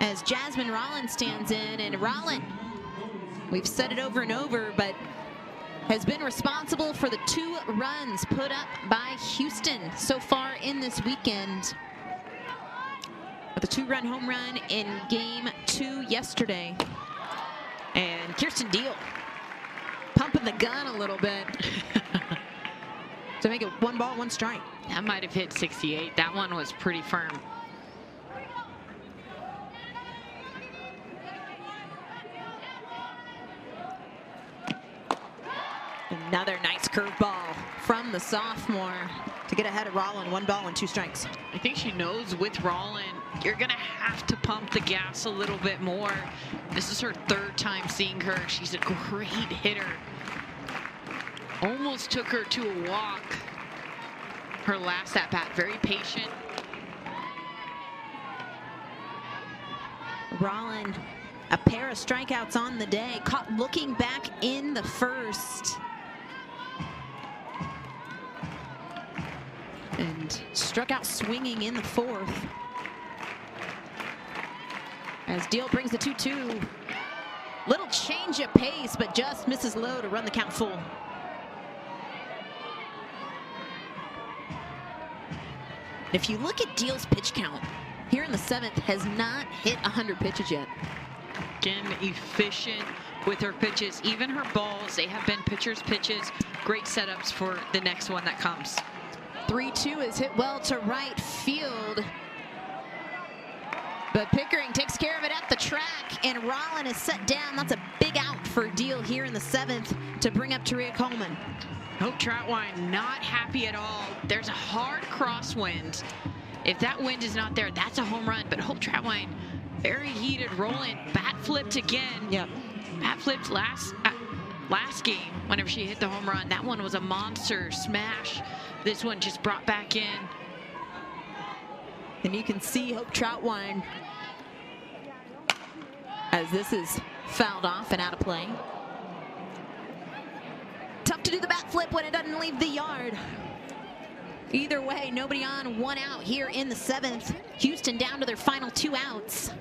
as Jasmine Rollins stands in. And Rollins, we've said it over and over, but has been responsible for the 2 runs put up by Houston so far in this weekend. With a 2-run home run in game 2 yesterday. And Kirsten Deal pumping the gun a little bit to make it 1 ball, 1 strike. That might have hit 68. That one was pretty firm. Another nice curveball from the sophomore to get ahead of Rollin. 1 ball and 2 strikes. I think she knows with Rollin, you're going to have to pump the gas a little bit more. This is her 3rd time seeing her. She's a great hitter. Almost took her to a walk her last at bat. Very patient. Rollin, a pair of strikeouts on the day, caught looking back in the 1st. And struck out swinging in the 4th. As Deal brings the 2-2. Little change of pace, but just misses low to run the count full. If you look at Deal's pitch count, here in the 7th, has not hit 100 pitches yet. Again, efficient with her pitches. Even her balls, they have been pitcher's pitches. Great setups for the next one that comes. 3-2 is hit well to right field. But Pickering takes care of it at the track, and Rollin is set down. That's a big out for Deal here in the 7th to bring up Taria Coleman. Hope Troutwine not happy at all. There's a hard crosswind. If that wind is not there, that's a home run. But Hope Troutwine, very heated, rolling, bat flipped again. Yep. Bat flipped last game whenever she hit the home run. That one was a monster smash. This one just brought back in. And you can see Hope Troutwine as this is fouled off and out of play. Tough to do the bat flip when it doesn't leave the yard. Either way, nobody on, 1 out here in the 7th. Houston down to their final 2 outs.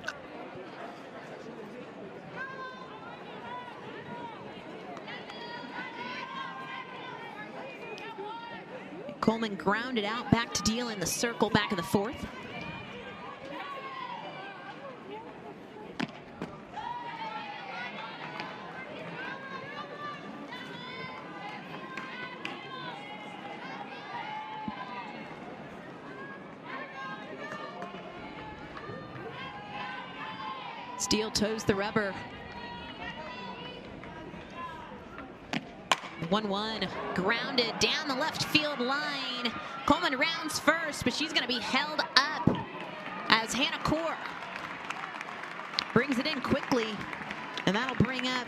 Coleman grounded out back to Deal in the circle back in the 4th. Steele toes the rubber. 1-1, grounded down the left field line. Coleman rounds first, but she's going to be held up as Hannah Core brings it in quickly, and that'll bring up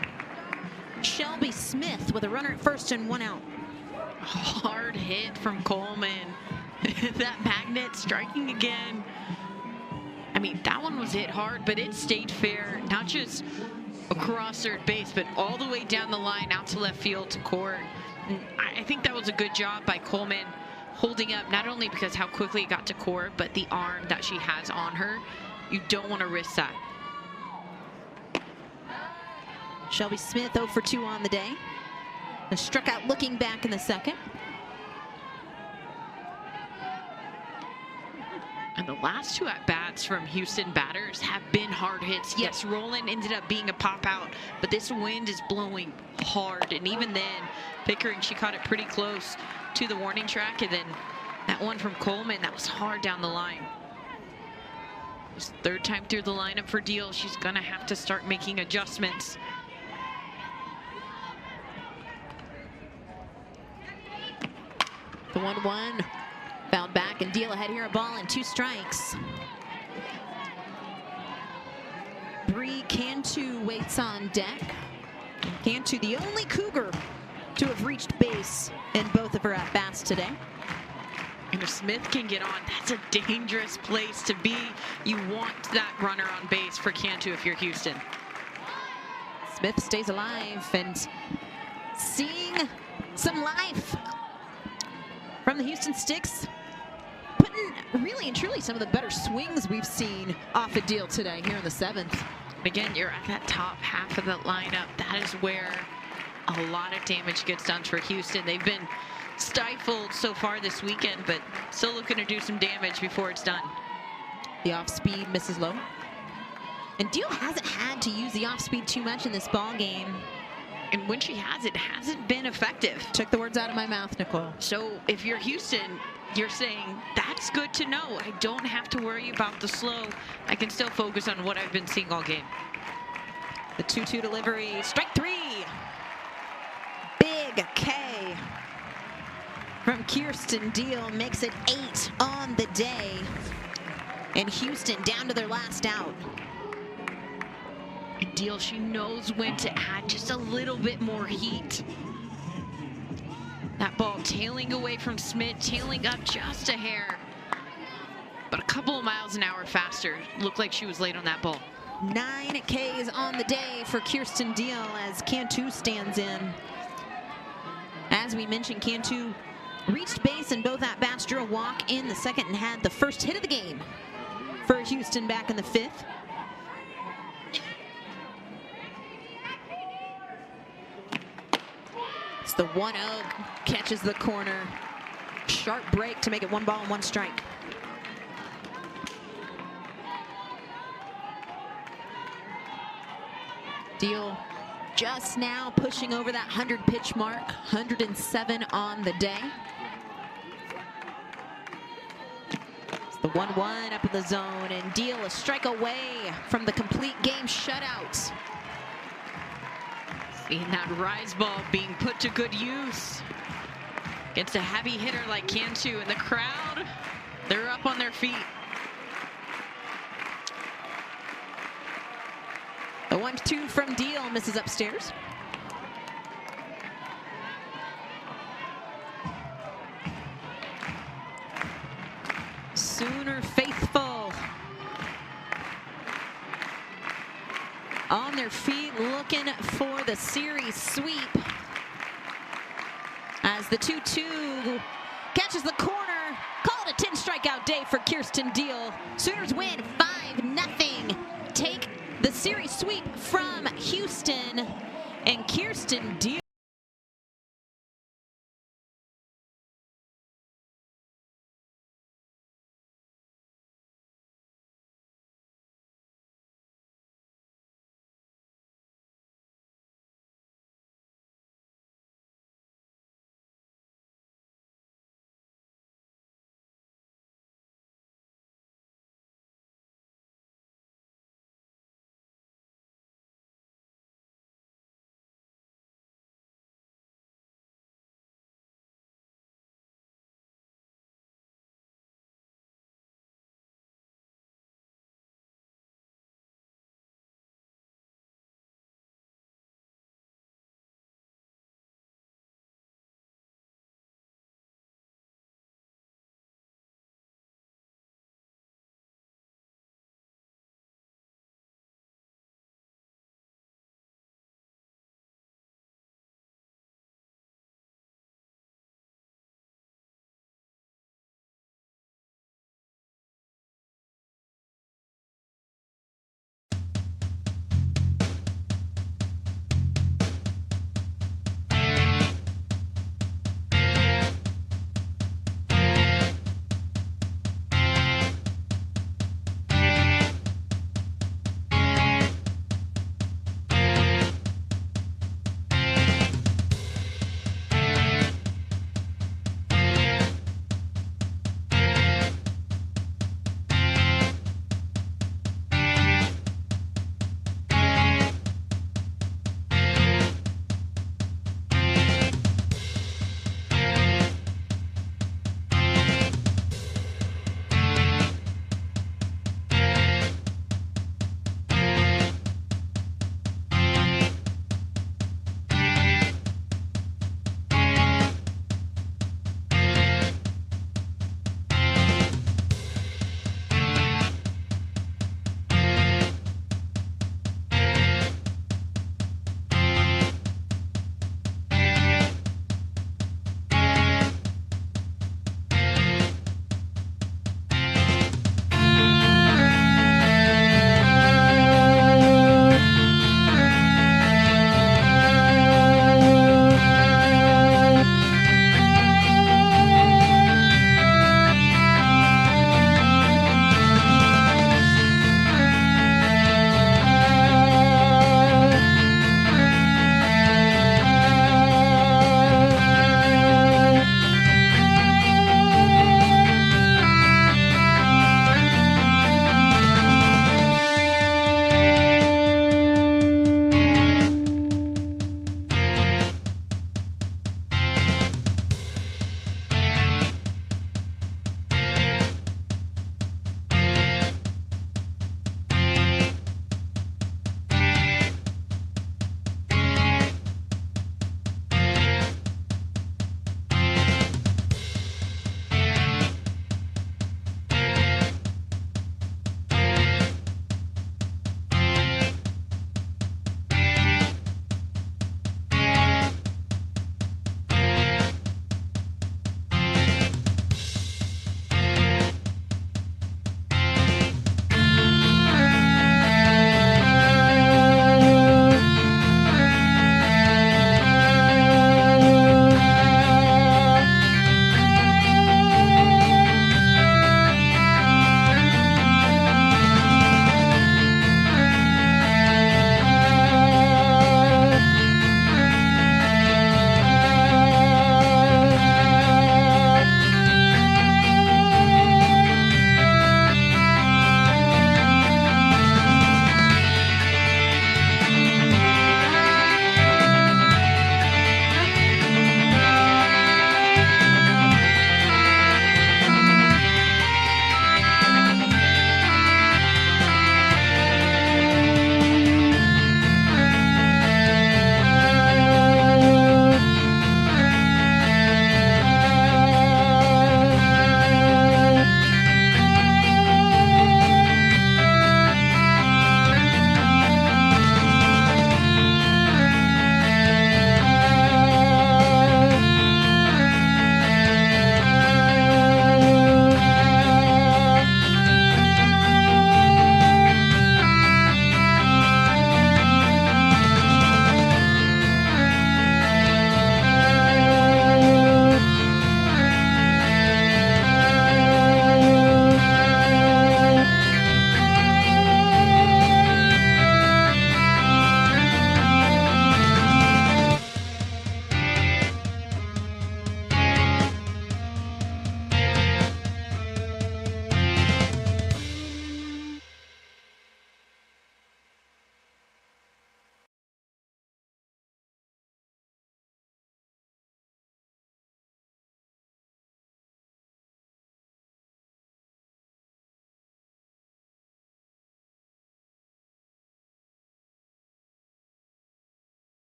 Shelby Smith with a runner at first and 1 out. Hard hit from Coleman. That magnet striking again. I mean, that one was hit hard, but it stayed fair, not just across third base, but all the way down the line out to left field to Court. And I think that was a good job by Coleman holding up, not only because how quickly it got to Court, but the arm that she has on her. You don't want to risk that. Shelby Smith 0 for 2 on the day. And struck out looking back in the 2nd. And the last 2 at-bats from Houston batters have been hard hits. Yes, Roland ended up being a pop-out, but this wind is blowing hard. And even then, Pickering, she caught it pretty close to the warning track. And then that one from Coleman, that was hard down the line. It's 3rd time through the lineup for Deal. She's going to have to start making adjustments. The 1-1. Fouled back and Deal ahead here, a ball and 2 strikes. Bree Cantu waits on deck. Cantu, the only Cougar to have reached base in both of her at-bats today. And if Smith can get on, that's a dangerous place to be. You want that runner on base for Cantu if you're Houston. Smith stays alive and seeing some life from the Houston Sticks. Putting really and truly some of the better swings we've seen off a Deal today here in the 7th. Again, you're at that top half of the lineup. That is where a lot of damage gets done for Houston. They've been stifled so far this weekend, but still looking to do some damage before it's done. The off-speed misses low. And Deal hasn't had to use the off-speed too much in this ball game. And when she has, it hasn't been effective. Took the words out of my mouth, Nicole. So if you're Houston, you're saying, that's good to know. I don't have to worry about the slow. I can still focus on what I've been seeing all game. The 2-2 delivery, strike 3. Big K from Kirsten Deal makes it 8 on the day. And Houston down to their last out. And Deal, she knows when to add just a little bit more heat. That ball tailing away from Smith, tailing up just a hair. But a couple of miles an hour faster. Looked like she was late on that ball. 9 Ks on the day for Kirsten Deal as Cantu stands in. As we mentioned, Cantu reached base in both at-bats, drew a walk in the 2nd and had the first hit of the game for Houston back in the 5th. It's the 1-0, catches the corner. Sharp break to make it 1 ball and 1 strike. Deal just now pushing over that 100 pitch mark, 107 on the day. It's the 1-1 up in the zone, and Deal a strike away from the complete game shutout. Seeing that rise ball being put to good use against a heavy hitter like Cantu, and the crowd, they're up on their feet. The 1-2 from Deal misses upstairs. Sooner faithful on their feet, looking for the series sweep. As the 2-2 catches the corner, call it a 10 strikeout day for Kirsten Deal. Sooners win 5-0. Take the series sweep from Houston, and Kirsten Deal